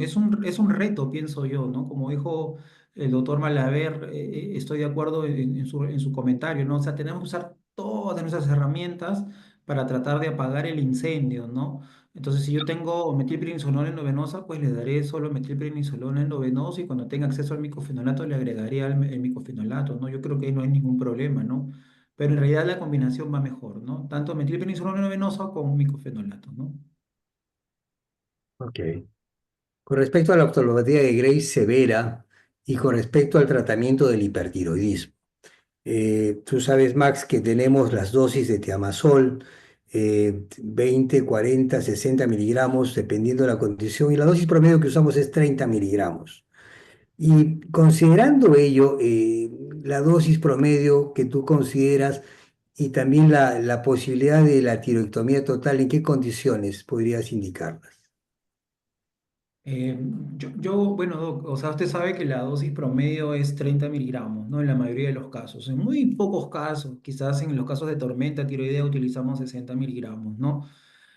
reto, pienso yo, ¿no? Como dijo el doctor Malaver, estoy de acuerdo en su comentario, ¿no? O sea, tenemos que usar todas nuestras herramientas para tratar de apagar el incendio, ¿no? Entonces, si yo tengo metilprednisolona endovenosa, pues le daré solo metilprednisolona endovenosa y cuando tenga acceso al micofenolato le agregaría el micofenolato, ¿no? Yo creo que ahí no hay ningún problema, ¿no? Pero en realidad la combinación va mejor, ¿no? Tanto metilprednisolona venosa como micofenolato, ¿no? Ok. Con respecto a la oftalmopatía de Graves severa y con respecto al tratamiento del hipertiroidismo. Tú sabes, Max, que tenemos las dosis de tiamazol, 20, 40, 60 miligramos, dependiendo de la condición, y la dosis promedio que usamos es 30 miligramos. Y considerando ello, la dosis promedio que tú consideras y también la posibilidad de la tiroidectomía total, ¿en qué condiciones podrías indicarlas? Eh, bueno, Doc, o sea, usted sabe que la dosis promedio es 30 miligramos, ¿no? En la mayoría de los casos. En muy pocos casos, quizás en los casos de tormenta tiroidea utilizamos 60 miligramos, ¿no?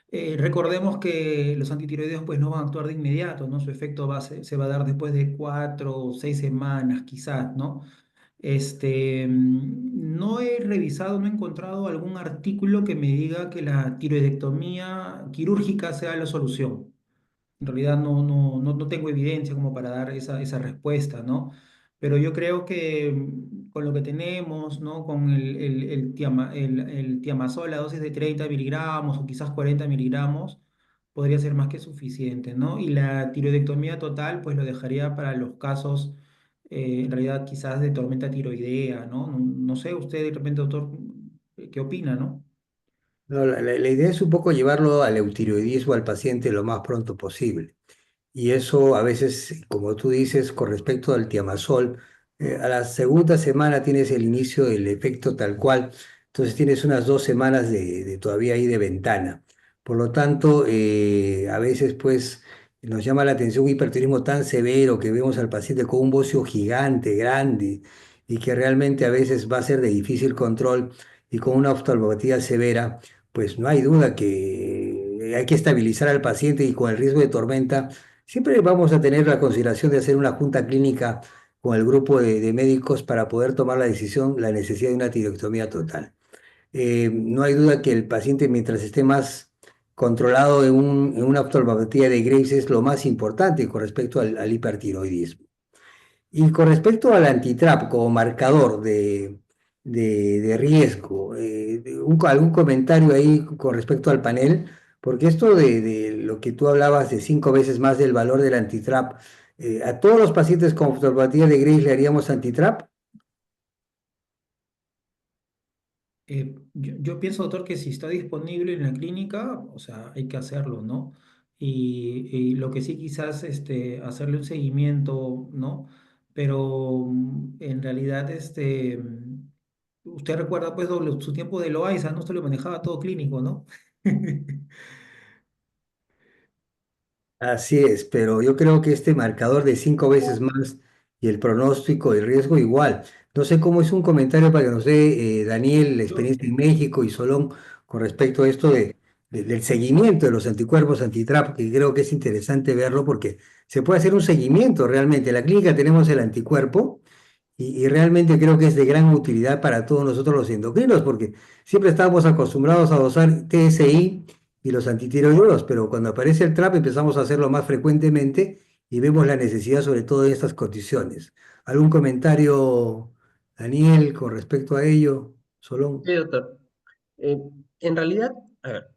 Recordemos que los antitiroideos pues no van a actuar de inmediato, ¿no? Su efecto se va a dar después de 4 o 6 semanas, quizás, ¿no? No he revisado, no he encontrado algún artículo que me diga que la tiroidectomía quirúrgica sea la solución. En realidad no tengo evidencia como para dar esa respuesta, ¿no? Pero yo creo que con lo que tenemos, ¿no? Con el tiamazol, la dosis de 30 miligramos o quizás 40 miligramos, podría ser más que suficiente, ¿no? Y la tiroidectomía total, pues lo dejaría para los casos, en realidad quizás de tormenta tiroidea, ¿no? No sé, usted de repente, doctor, ¿qué opina, no? No, la idea es un poco llevarlo al eutiroidismo al paciente lo más pronto posible. Y eso a veces, como tú dices, con respecto al tiamazol, a la segunda semana tienes el inicio del efecto tal cual, entonces tienes unas 2 semanas de todavía ahí de ventana. Por lo tanto, a veces pues nos llama la atención un hipertiroidismo tan severo que vemos al paciente con un bocio gigante, grande, y que realmente a veces va a ser de difícil control y con una oftalmopatía severa, pues no hay duda que hay que estabilizar al paciente y con el riesgo de tormenta. Siempre vamos a tener la consideración de hacer una junta clínica con el grupo de médicos para poder tomar la decisión, la necesidad de una tiroidectomía total. No hay duda que el paciente, mientras esté más controlado en una oftalmopatía de Graves, es lo más importante con respecto al hipertiroidismo. Y con respecto al antitrap como marcador de riesgo, ¿algún comentario ahí con respecto al panel? Porque esto de lo que tú hablabas de 5 veces más del valor del antitrap, ¿a todos los pacientes con oftalmopatía de Graves le haríamos antitrap? Yo pienso, doctor, que si está disponible en la clínica, o sea, hay que hacerlo, ¿no? Y lo que sí quizás hacerle un seguimiento, ¿no? Pero en realidad, usted recuerda pues su tiempo de Loaiza, ¿no? Usted lo manejaba todo clínico, ¿no? Así es, pero yo creo que este marcador de 5 veces más y el pronóstico y riesgo igual. No sé cómo es un comentario para que nos dé Daniel, la Yo, experiencia en México y Solón con respecto a esto del seguimiento de los anticuerpos antitrap, que creo que es interesante verlo porque se puede hacer un seguimiento realmente. En la clínica tenemos el anticuerpo y realmente creo que es de gran utilidad para todos nosotros los endocrinos, porque siempre estábamos acostumbrados a usar TSI y los antitiroideos, pero cuando aparece el TRAP empezamos a hacerlo más frecuentemente y vemos la necesidad sobre todo en estas condiciones. ¿Algún comentario, Daniel, con respecto a ello? Solón. Sí, doctor. Eh, en realidad, a ver,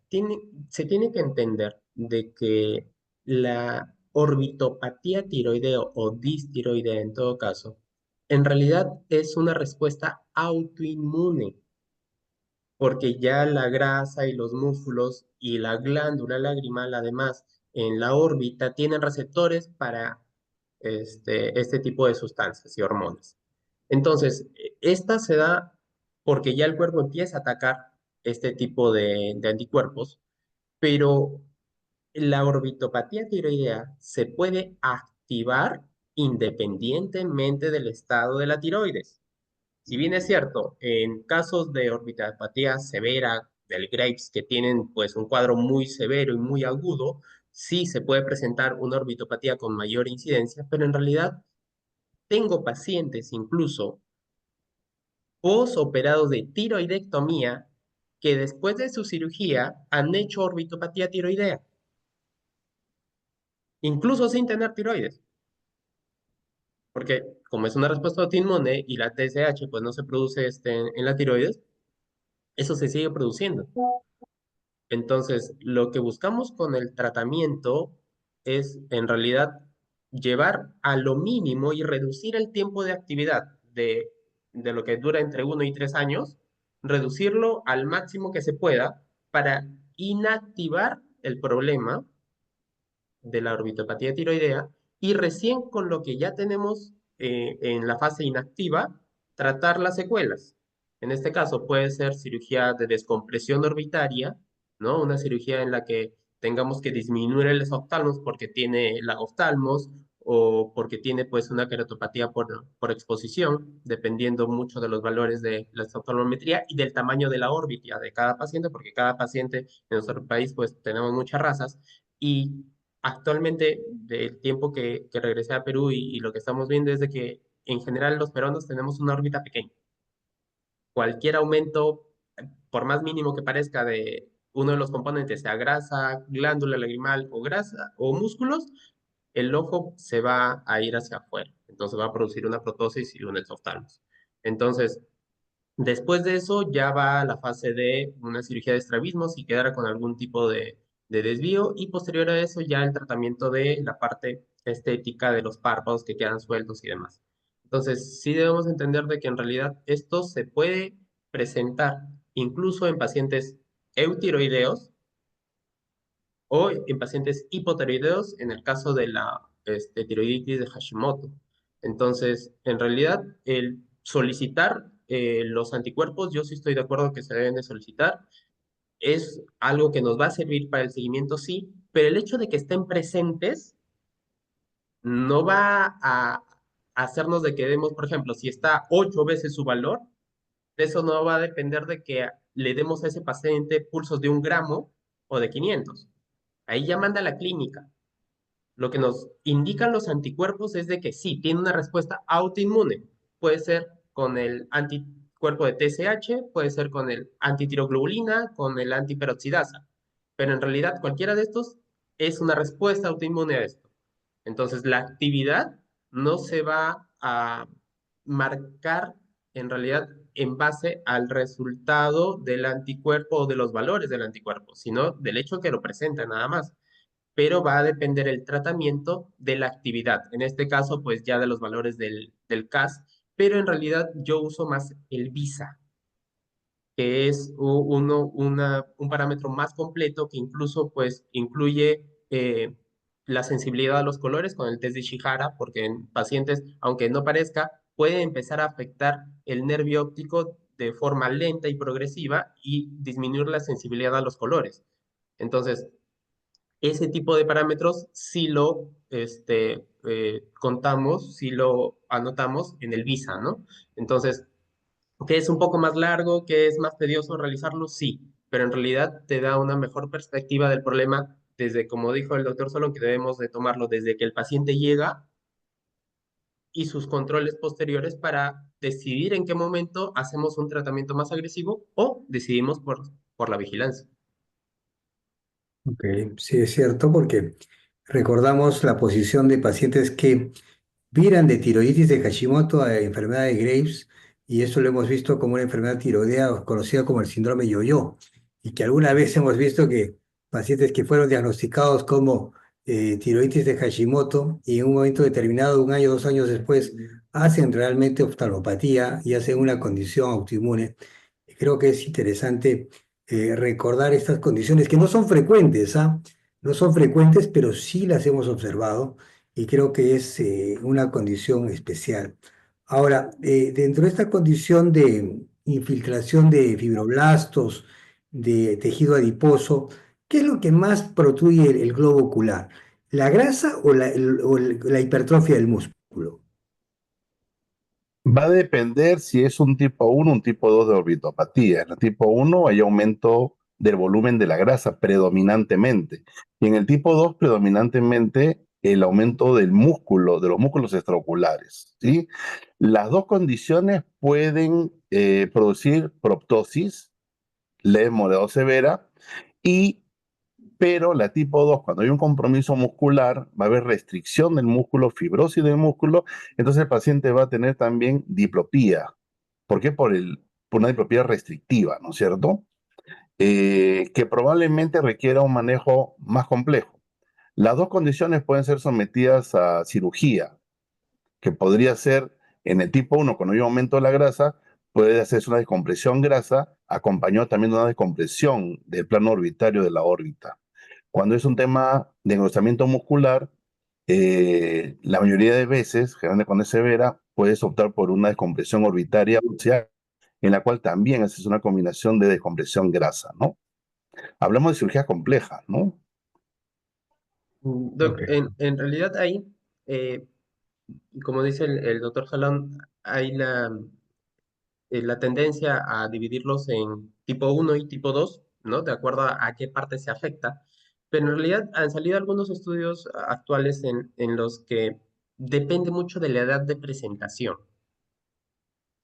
se tiene que entender de que la orbitopatía tiroideo o distiroidea en todo caso, en realidad es una respuesta autoinmune, porque ya la grasa y los músculos y la glándula lagrimal, además, en la órbita, tienen receptores para este tipo de sustancias y hormonas. Entonces, esta se da porque ya el cuerpo empieza a atacar este tipo de anticuerpos, pero la orbitopatía tiroidea se puede activar independientemente del estado de la tiroides. Si bien es cierto, en casos de orbitopatía severa del Graves que tienen pues un cuadro muy severo y muy agudo, sí se puede presentar una orbitopatía con mayor incidencia, pero en realidad tengo pacientes incluso posoperados de tiroidectomía que después de su cirugía han hecho orbitopatía tiroidea, incluso sin tener tiroides, porque como es una respuesta autoinmune y la TSH pues no se produce en la tiroides, eso se sigue produciendo. Entonces, lo que buscamos con el tratamiento es en realidad llevar a lo mínimo y reducir el tiempo de actividad de lo que dura entre 1 y 3 años, reducirlo al máximo que se pueda para inactivar el problema de la orbitopatía tiroidea y recién con lo que ya tenemos en la fase inactiva, tratar las secuelas. En este caso puede ser cirugía de descompresión orbitaria, ¿no? Una cirugía en la que tengamos que disminuir el oftalmos porque tiene la oftalmos o porque tiene pues una queratopatía por exposición, dependiendo mucho de los valores de la oftalmometría y del tamaño de la órbita de cada paciente, porque cada paciente en nuestro país pues tenemos muchas razas y actualmente, del tiempo que regresé a Perú y lo que estamos viendo es de que en general los peruanos tenemos una órbita pequeña. Cualquier aumento, por más mínimo que parezca, de uno de los componentes, sea grasa, glándula lagrimal o grasa o músculos, el ojo se va a ir hacia afuera. Entonces va a producir una protosis y un exoftalmos. Entonces, después de eso ya va a la fase de una cirugía de estrabismo si quedara con algún tipo de desvío y posterior a eso ya el tratamiento de la parte estética de los párpados que quedan sueltos y demás. Entonces sí debemos entender de que en realidad esto se puede presentar incluso en pacientes eutiroideos o en pacientes hipotiroideos en el caso de la tiroiditis de Hashimoto. Entonces, en realidad, el solicitar los anticuerpos, yo sí estoy de acuerdo que se deben de solicitar, es algo que nos va a servir para el seguimiento, sí, pero el hecho de que estén presentes no va a hacernos de que demos, por ejemplo, si está 8 veces su valor, de eso no va a depender de que le demos a ese paciente pulsos de 1 gramo o de 500. Ahí ya manda a la clínica. Lo que nos indican los anticuerpos es de que sí, tiene una respuesta autoinmune. Puede ser con el anticuerpo de TSH, puede ser con el antitiroglobulina, con el antiperoxidasa. Pero en realidad cualquiera de estos es una respuesta autoinmune a esto. Entonces la actividad no se va a marcar en realidad en base al resultado del anticuerpo o de los valores del anticuerpo, sino del hecho que lo presenta nada más, pero va a depender el tratamiento de la actividad. En este caso, pues ya de los valores del CAS, pero en realidad yo uso más el VISA, que es un parámetro más completo que incluso pues incluye la sensibilidad a los colores con el test de Ishihara, porque en pacientes, aunque no parezca, puede empezar a afectar el nervio óptico de forma lenta y progresiva y disminuir la sensibilidad a los colores. Entonces, ese tipo de parámetros sí lo contamos, sí lo anotamos en el visa, ¿no? Entonces, ¿que es un poco más largo, que es más tedioso realizarlo? Sí, pero en realidad te da una mejor perspectiva del problema desde, como dijo el doctor Solón, que debemos de tomarlo desde que el paciente llega y sus controles posteriores para decidir en qué momento hacemos un tratamiento más agresivo o decidimos por la vigilancia. Ok, sí es cierto, porque recordamos la posición de pacientes que viran de tiroides de Hashimoto a enfermedad de Graves, y eso lo hemos visto como una enfermedad tiroidea conocida como el síndrome yo-yo, y que alguna vez hemos visto que pacientes que fueron diagnosticados como tiroides de Hashimoto y en un momento determinado, un año, 2 años después, hacen realmente oftalmopatía y hacen una condición autoinmune. Creo que es interesante recordar estas condiciones que no son frecuentes, ¿ah? No son frecuentes, pero sí las hemos observado y creo que es una condición especial. Ahora, dentro de esta condición de infiltración de fibroblastos, de tejido adiposo, ¿qué es lo que más protruye el globo ocular? ¿La grasa o la hipertrofia del músculo? Va a depender si es un tipo 1 o un tipo 2 de orbitopatía. En el tipo 1 hay aumento del volumen de la grasa predominantemente. Y en el tipo 2 predominantemente el aumento del músculo, de los músculos extraoculares, ¿sí? Las dos condiciones pueden producir proptosis, leve, moderada o severa, y pero la tipo 2, cuando hay un compromiso muscular, va a haber restricción del músculo, fibrosis del músculo, entonces el paciente va a tener también diplopía. ¿Por qué? Por una diplopía restrictiva, ¿no es cierto? Que probablemente requiera un manejo más complejo. Las dos condiciones pueden ser sometidas a cirugía, que podría ser en el tipo 1, cuando hay un aumento de la grasa, puede hacerse una descompresión grasa, acompañado también de una descompresión del plano orbitario de la órbita. Cuando es un tema de engrosamiento muscular, la mayoría de veces, generalmente cuando es severa, puedes optar por una descompresión orbitaria ósea, en la cual también haces una combinación de descompresión grasa, ¿no? Hablamos de cirugías complejas, ¿no? Ok. En realidad ahí, eh, como dice el doctor Salón, hay la tendencia a dividirlos en tipo uno y tipo 2, ¿no? De acuerdo a qué parte se afecta. Pero en realidad han salido algunos estudios actuales en los que depende mucho de la edad de presentación.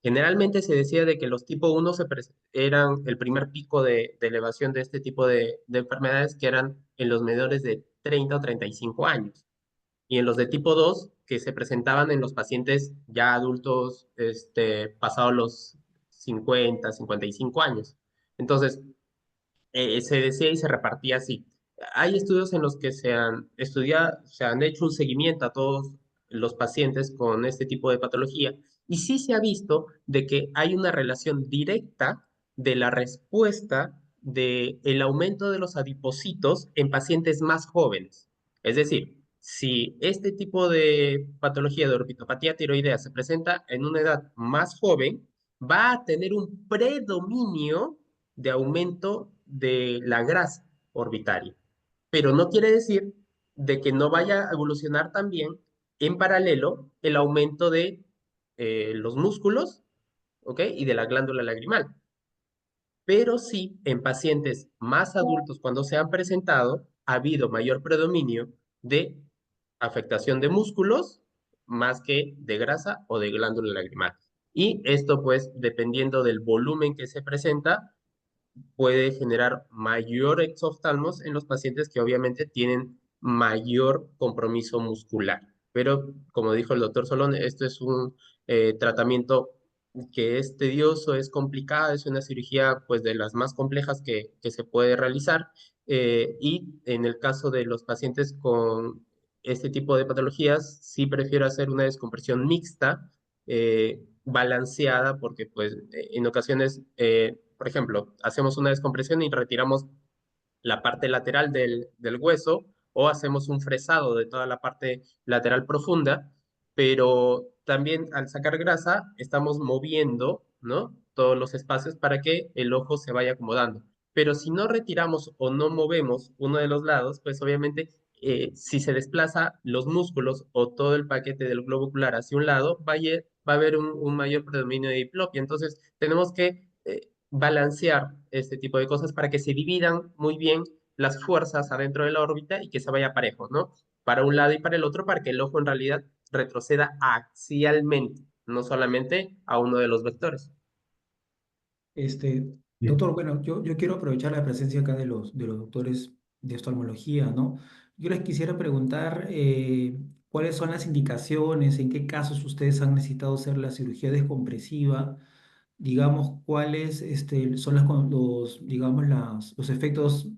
Generalmente se decía de que los tipo 1 eran el primer pico de elevación de este tipo de enfermedades que eran en los menores de 30 o 35 años. Y en los de tipo 2 que se presentaban en los pacientes ya adultos, pasados los 50, 55 años. Entonces, se decía y se repartía así. Hay estudios en los que se han hecho un seguimiento a todos los pacientes con este tipo de patología y sí se ha visto de que hay una relación directa de la respuesta del aumento de los adipocitos en pacientes más jóvenes. Es decir, si este tipo de patología de orbitopatía tiroidea se presenta en una edad más joven, va a tener un predominio de aumento de la grasa orbitaria. Pero no quiere decir de que no vaya a evolucionar también en paralelo el aumento de los músculos, ¿ok? Y de la glándula lagrimal. Pero sí, en pacientes más adultos, cuando se han presentado, ha habido mayor predominio de afectación de músculos más que de grasa o de glándula lagrimal. Y esto, pues, dependiendo del volumen que se presenta, puede generar mayor exoftalmos en los pacientes que obviamente tienen mayor compromiso muscular. Pero como dijo el doctor Solón, esto es un tratamiento que es tedioso, es complicado, es una cirugía pues de las más complejas que se puede realizar. Y en el caso de los pacientes con este tipo de patologías, sí prefiero hacer una descompresión mixta, balanceada, porque pues en ocasiones, por ejemplo, hacemos una descompresión y retiramos la parte lateral del hueso o hacemos un fresado de toda la parte lateral profunda, pero también al sacar grasa estamos moviendo, ¿no? Todos los espacios para que el ojo se vaya acomodando. Pero si no retiramos o no movemos uno de los lados, pues obviamente si se desplaza los músculos o todo el paquete del globo ocular hacia un lado, va a haber un mayor predominio de diplopia. Entonces, tenemos que balancear este tipo de cosas para que se dividan muy bien las fuerzas adentro de la órbita y que se vaya parejo, ¿no? Para un lado y para el otro, para que el ojo en realidad retroceda axialmente, no solamente a uno de los vectores. Este, Bien. doctor, bueno, yo quiero aprovechar la presencia acá de los doctores de oftalmología, ¿no? Yo les quisiera preguntar cuáles son las indicaciones, en qué casos ustedes han necesitado hacer la cirugía descompresiva, digamos, cuáles son digamos, los efectos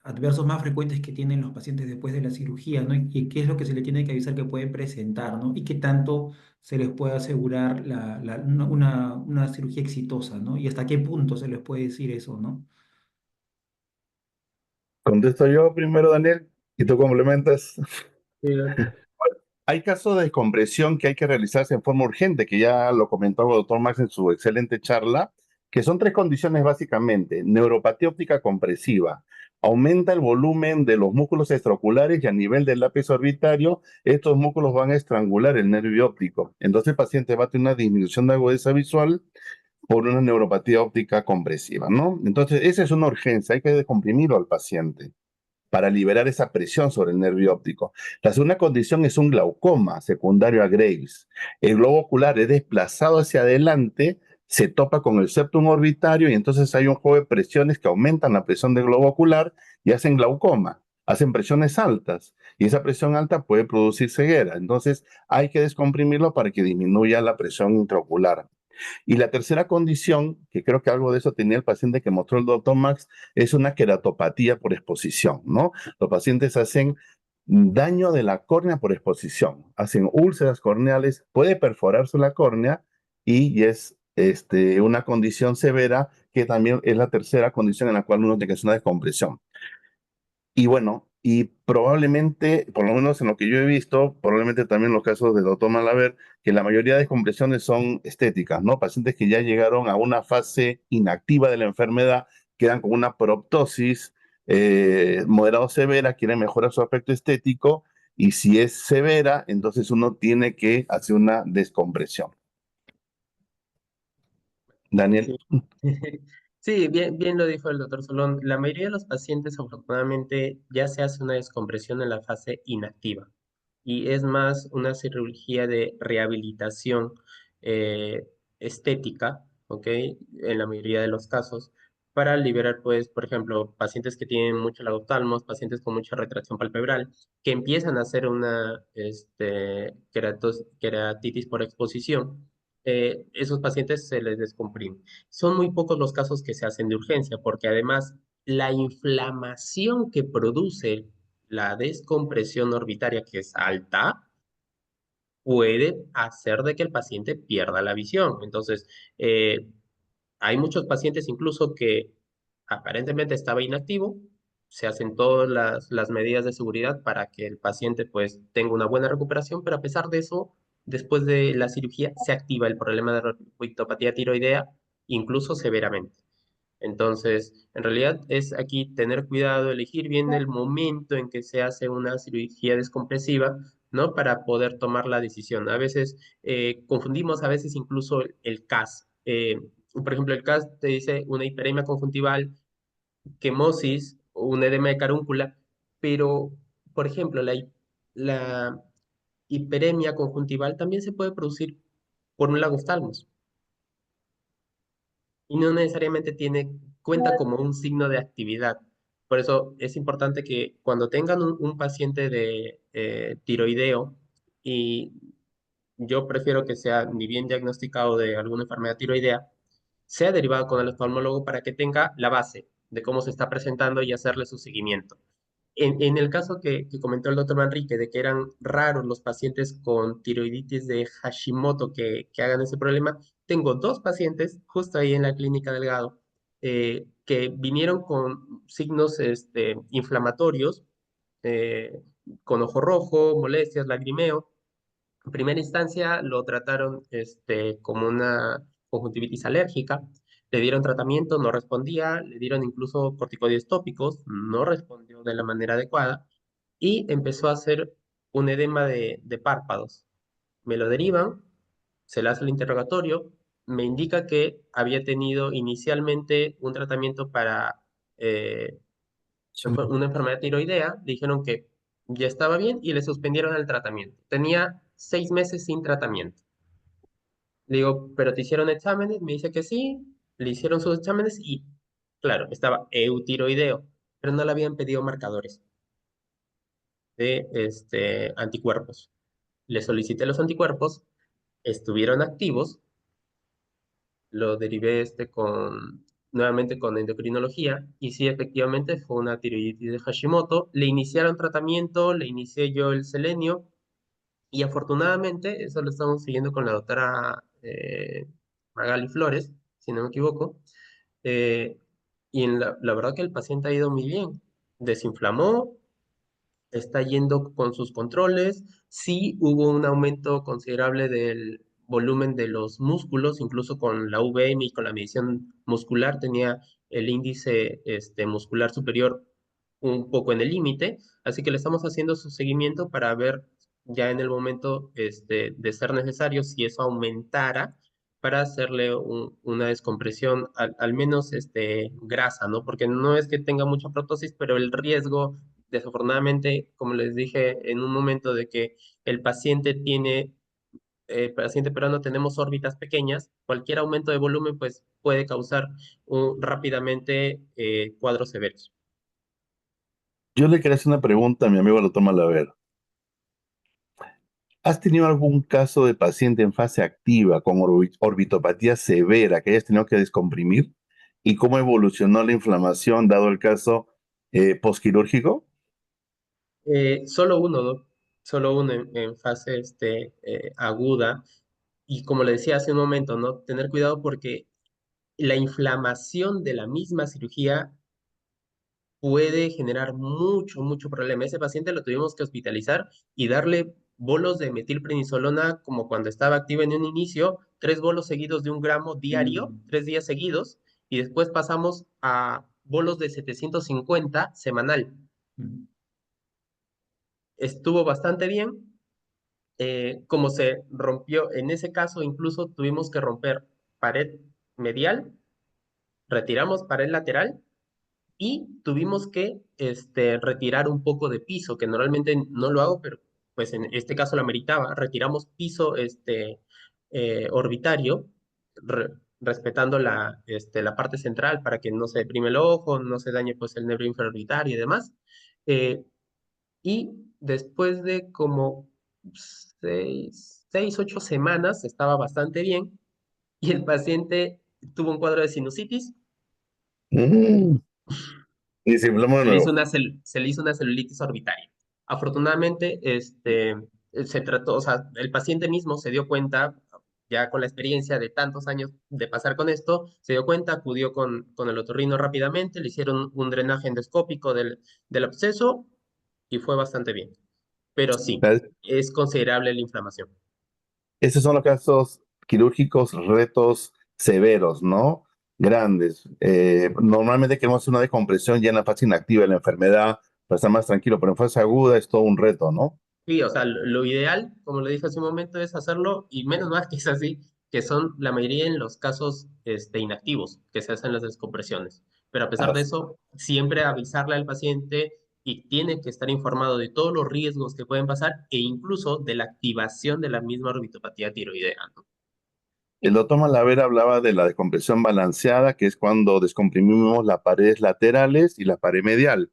adversos más frecuentes que tienen los pacientes después de la cirugía, ¿no? Y qué es lo que se le tiene que avisar que pueden presentar, ¿no? Y qué tanto se les puede asegurar una cirugía exitosa, ¿no? Y hasta qué punto se les puede decir eso, ¿no? Contesto yo primero, Daniel, y tú complementas. Sí, Hay casos de descompresión que hay que realizarse en forma urgente, que ya lo comentó el doctor Max en su excelente charla, que son tres condiciones básicamente. Neuropatía óptica compresiva. Aumenta el volumen de los músculos extraoculares y a nivel del lápiz orbitario, estos músculos van a estrangular el nervio óptico. Entonces el paciente va a tener una disminución de agudeza visual por una neuropatía óptica compresiva, ¿no? Entonces esa es una urgencia, hay que descomprimirlo al paciente para liberar esa presión sobre el nervio óptico. La segunda condición es un glaucoma secundario a Graves. El globo ocular es desplazado hacia adelante, se topa con el septum orbitario y entonces hay un juego de presiones que aumentan la presión del globo ocular y hacen glaucoma, hacen presiones altas y esa presión alta puede producir ceguera. Entonces hay que descomprimirlo para que disminuya la presión intraocular. Y la tercera condición, que creo que algo de eso tenía el paciente que mostró el doctor Max, es una queratopatía por exposición, ¿no? Los pacientes hacen daño de la córnea por exposición, hacen úlceras corneales, puede perforarse la córnea y es una condición severa que también es la tercera condición en la cual uno tiene que hacer una descompresión. Y bueno, y probablemente, por lo menos en lo que yo he visto, probablemente también los casos del doctor Malaver, que la mayoría de descompresiones son estéticas, ¿no? Pacientes que ya llegaron a una fase inactiva de la enfermedad, quedan con una proptosis moderado severa, quieren mejorar su aspecto estético, y si es severa, entonces uno tiene que hacer una descompresión. Daniel. sí. Sí, bien lo dijo el doctor Solón. La mayoría de los pacientes, afortunadamente, ya se hace una descompresión en la fase inactiva. Y es más una cirugía de rehabilitación eh, estética, ¿ok? En la mayoría de los casos, para liberar, pues, por ejemplo, pacientes que tienen mucho lagoptalmos, pacientes con mucha retracción palpebral, que empiezan a hacer una queratitis por exposición. Esos pacientes se les descomprime. Son muy pocos los casos que se hacen de urgencia, porque además la inflamación que produce la descompresión orbitaria, que es alta, puede hacer de que el paciente pierda la visión. Entonces, eh, hay muchos pacientes incluso que aparentemente estaba inactivo, se hacen todas las medidas de seguridad para que el paciente pues tenga una buena recuperación, pero a pesar de eso, después de la cirugía se activa el problema de retinopatía tiroidea, incluso severamente. Entonces, en realidad es aquí tener cuidado, elegir bien el momento en que se hace una cirugía descompresiva, ¿no? Para poder tomar la decisión. A veces confundimos, a veces incluso el CAS. Por ejemplo, el CAS te dice una hiperemia conjuntival, quemosis o un edema de carúncula, pero, por ejemplo, la hiperemia conjuntival también se puede producir por un lagoftalmos y no necesariamente cuenta como un signo de actividad. Por eso es importante que cuando tengan un paciente de tiroideo, y yo prefiero que sea ni bien diagnosticado de alguna enfermedad tiroidea, sea derivado con el oftalmólogo para que tenga la base de cómo se está presentando y hacerle su seguimiento. En el caso que comentó el doctor Manrique, de que eran raros los pacientes con tiroiditis de Hashimoto que hagan ese problema, tengo dos pacientes justo ahí en la clínica Delgado que vinieron con signos inflamatorios, eh, con ojo rojo, molestias, lagrimeo. En primera instancia lo trataron como una conjuntivitis alérgica, le dieron tratamiento, no respondía, le dieron incluso corticoides tópicos, no respondió de la manera adecuada y empezó a hacer un edema de párpados. Me lo derivan, se le hace el interrogatorio, me indica que había tenido inicialmente un tratamiento para una enfermedad tiroidea, le dijeron que ya estaba bien y le suspendieron el tratamiento. Tenía 6 meses sin tratamiento. Le digo, ¿pero te hicieron exámenes? Me dice que sí, le hicieron sus exámenes y, claro, estaba eutiroideo, pero no le habían pedido marcadores de anticuerpos. Le solicité los anticuerpos, estuvieron activos, lo derivé nuevamente con endocrinología y sí, efectivamente fue una tiroiditis de Hashimoto. Le iniciaron tratamiento, le inicié yo el selenio y afortunadamente, eso lo estamos siguiendo con la doctora Magali Flores, si no me equivoco, eh, y la verdad que el paciente ha ido muy bien. Desinflamó, está yendo con sus controles. Sí hubo un aumento considerable del volumen de los músculos, incluso con la VM y con la medición muscular tenía el índice muscular superior un poco en el límite, así que le estamos haciendo su seguimiento para ver ya en el momento de ser necesario si eso aumentara para hacerle una descompresión, al menos grasa, ¿no? Porque no es que tenga mucha prótesis, pero el riesgo desafortunadamente, como les dije en un momento, de que el paciente tiene, paciente peruano tenemos órbitas pequeñas, cualquier aumento de volumen pues puede causar rápidamente cuadros severos. Yo le quería hacer una pregunta a mi amigo el doctor Malaver. ¿Has tenido algún caso de paciente en fase activa con orbitopatía severa que hayas tenido que descomprimir? ¿Y cómo evolucionó la inflamación dado el caso posquirúrgico? Solo uno, Doc, solo uno en fase aguda. Y como le decía hace un momento, ¿no? Tener cuidado porque la inflamación de la misma cirugía puede generar mucho, mucho problema. Ese paciente lo tuvimos que hospitalizar y darle bolos de metilprednisolona como cuando estaba activa en un inicio, 3 bolos seguidos de 1 gramo diario, 3 días seguidos, y después pasamos a bolos de 750 semanal. Estuvo bastante bien. Como se rompió, en ese caso incluso tuvimos que romper pared medial, retiramos pared lateral y tuvimos que retirar un poco de piso, que normalmente no lo hago, pero pues en este caso lo ameritaba. Retiramos piso orbitario, respetando la parte central para que no se deprime el ojo, no se dañe pues el nervio infraorbitario y demás. Eh, y después de como 6, 8 semanas estaba bastante bien y el paciente tuvo un cuadro de sinusitis. Mm. Y se inflamó de nuevo. Se le hizo una celulitis orbitaria. Afortunadamente, se trató, o sea, el paciente mismo se dio cuenta, ya con la experiencia de tantos años de pasar con esto, se dio cuenta, acudió con el otorrino rápidamente, le hicieron un drenaje endoscópico del absceso y fue bastante bien. Pero sí, ¿Sabes? es considerable la inflamación. Esos son los casos quirúrgicos, retos severos, ¿no? Grandes. Normalmente queremos hacer una descompresión ya en la fase inactiva de la enfermedad para estar más tranquilo, pero en fase aguda es todo un reto, ¿no? Sí, o sea, lo ideal, como lo dije hace un momento, es hacerlo, y menos mal que es así, que son la mayoría en los casos inactivos, que se hacen las descompresiones. Pero a pesar de eso, siempre avisarle al paciente y tiene que estar informado de todos los riesgos que pueden pasar e incluso de la activación de la misma orbitopatía tiroidea, ¿no? El doctor Malaver hablaba de la descompresión balanceada, que es cuando descomprimimos las paredes laterales y la pared medial.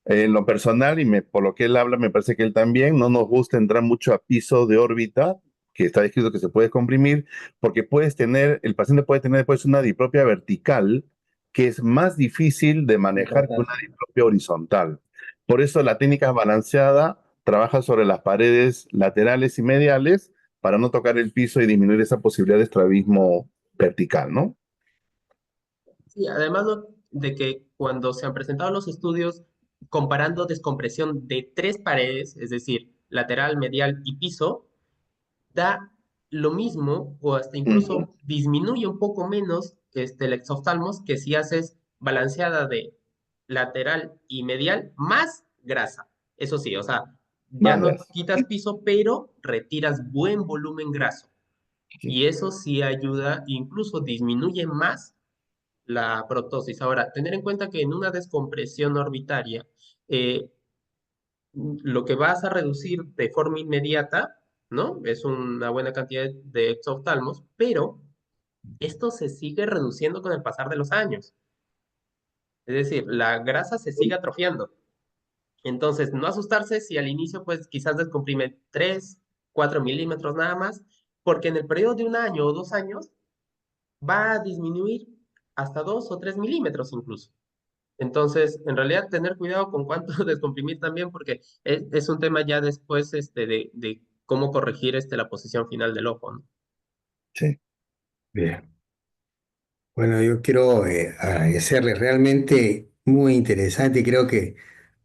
En lo personal, por lo que él habla, me parece que él también, no nos gusta entrar mucho a piso de órbita, que está descrito que se puede comprimir, porque el paciente puede tener después una diplopia vertical, que es más difícil de manejar que una Importante. diplopia horizontal. Por eso la técnica balanceada trabaja sobre las paredes laterales y mediales para no tocar el piso y disminuir esa posibilidad de estrabismo vertical, ¿no? Sí, además de que cuando se han presentado los estudios comparando descompresión de 3 paredes, es decir, lateral, medial y piso, da lo mismo o hasta Ujú. incluso disminuye un poco menos el exoftalmos que si haces balanceada de lateral y medial más grasa. Eso sí, o sea, ya no Mangas. quitas piso, pero retiras buen volumen graso. Y eso sí ayuda, incluso disminuye más la proptosis. Ahora, tener en cuenta que en una descompresión orbitaria, eh, lo que vas a reducir de forma inmediata, ¿no? Es una buena cantidad de exoftalmos, pero esto se sigue reduciendo con el pasar de los años. Es decir, la grasa se sigue atrofiando. Entonces, no asustarse si al inicio, pues quizás descomprime 3, 4 milímetros nada más, porque en el periodo de un año o 2 años va a disminuir hasta 2 o 3 milímetros incluso. Entonces, en realidad, tener cuidado con cuánto descomprimir también, porque es un tema ya después de cómo corregir la posición final del ojo, ¿no? Sí. Bien. Bueno, yo quiero agradecerle realmente muy interesante y creo que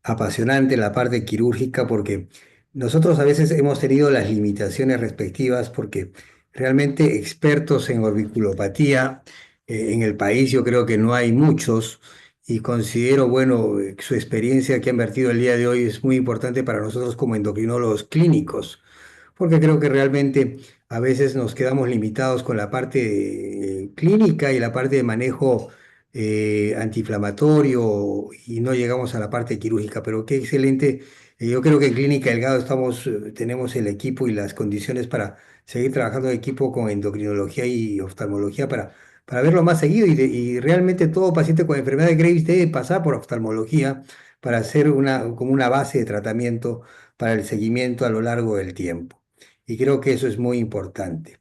apasionante la parte quirúrgica porque nosotros a veces hemos tenido las limitaciones respectivas porque realmente expertos en orbiculopatía en el país yo creo que no hay muchos y considero, bueno, su experiencia que han vertido el día de hoy es muy importante para nosotros como endocrinólogos clínicos porque creo que realmente a veces nos quedamos limitados con la parte clínica y la parte de manejo antiinflamatorio y no llegamos a la parte quirúrgica, pero qué excelente. Yo creo que en Clínica Delgado tenemos el equipo y las condiciones para seguir trabajando en equipo con endocrinología y oftalmología para verlo más seguido y realmente todo paciente con enfermedad de Graves debe pasar por oftalmología para hacer como una base de tratamiento para el seguimiento a lo largo del tiempo. Y creo que eso es muy importante.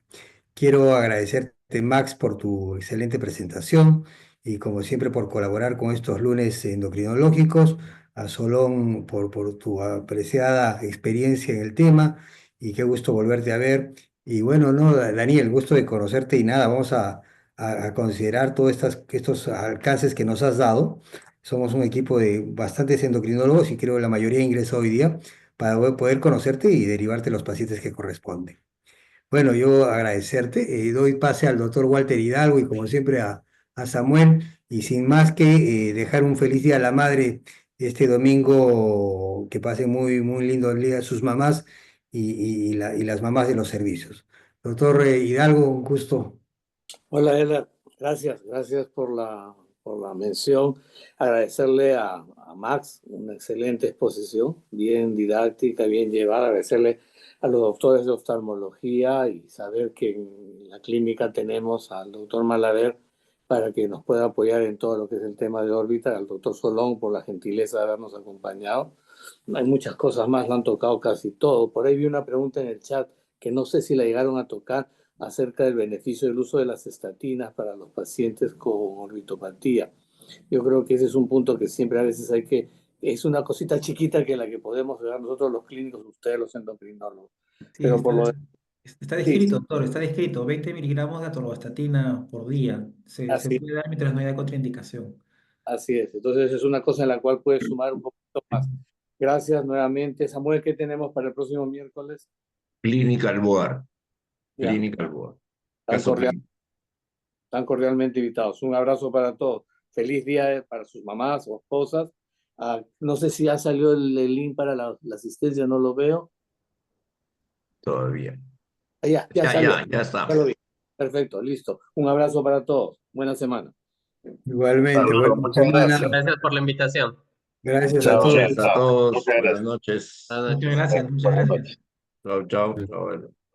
Quiero agradecerte, Max, por tu excelente presentación y como siempre por colaborar con estos lunes endocrinológicos, a Solón por tu apreciada experiencia en el tema y qué gusto volverte a ver. Y bueno, no, Daniel, gusto de conocerte y nada, vamos a considerar todos estos alcances que nos has dado. Somos un equipo de bastantes endocrinólogos y creo que la mayoría ingresó hoy día para poder conocerte y derivarte los pacientes que corresponden. Bueno, yo agradecerte, doy pase al doctor Walter Hidalgo y como siempre a Samuel y sin más que dejar un feliz día a la madre este domingo, que pasen muy, muy lindo el día a sus mamás y las mamás de los servicios. Doctor Hidalgo, un gusto. Hola, Eder. Gracias por la mención. Agradecerle a Max una excelente exposición, bien didáctica, bien llevada. Agradecerle a los doctores de oftalmología y saber que en la clínica tenemos al doctor Malaver para que nos pueda apoyar en todo lo que es el tema de órbita, al doctor Solón por la gentileza de habernos acompañado. Hay muchas cosas más, lo han tocado casi todo. Por ahí vi una pregunta en el chat que no sé si la llegaron a tocar acerca del beneficio del uso de las estatinas para los pacientes con orbitopatía. Yo creo que ese es un punto que siempre a veces es una cosita chiquita que la que podemos ver nosotros los clínicos, ustedes los endocrinólogos. Sí, Pero por lo está sí, descrito, doctor, está descrito, 20 miligramos de atorvastatina por día. Se así, puede dar mientras no haya contraindicación. así es. Entonces es una cosa en la cual puedes sumar un poquito más. Gracias nuevamente. Samuel, ¿qué tenemos para el próximo miércoles? Clinical Board. Ya, Clinical Board. tan Caso cordial, clínico. tan cordialmente invitados. Un abrazo para todos. Feliz día para sus mamás o esposas. No sé si ya salió el link para la asistencia, no lo veo. Todavía. Ya salió, Ya ya lo está. vi. Perfecto, listo. Un abrazo para todos. Buena semana. Igualmente, Saludos, buena muchas semana. gracias. Gracias por la invitación. Gracias a Chao, todos. Gracias a chao. todos. Muchas Buenas gracias. noches. Buenas Muchas noches. gracias, muchas Buenas gracias. noches. Chao, chao. Chao.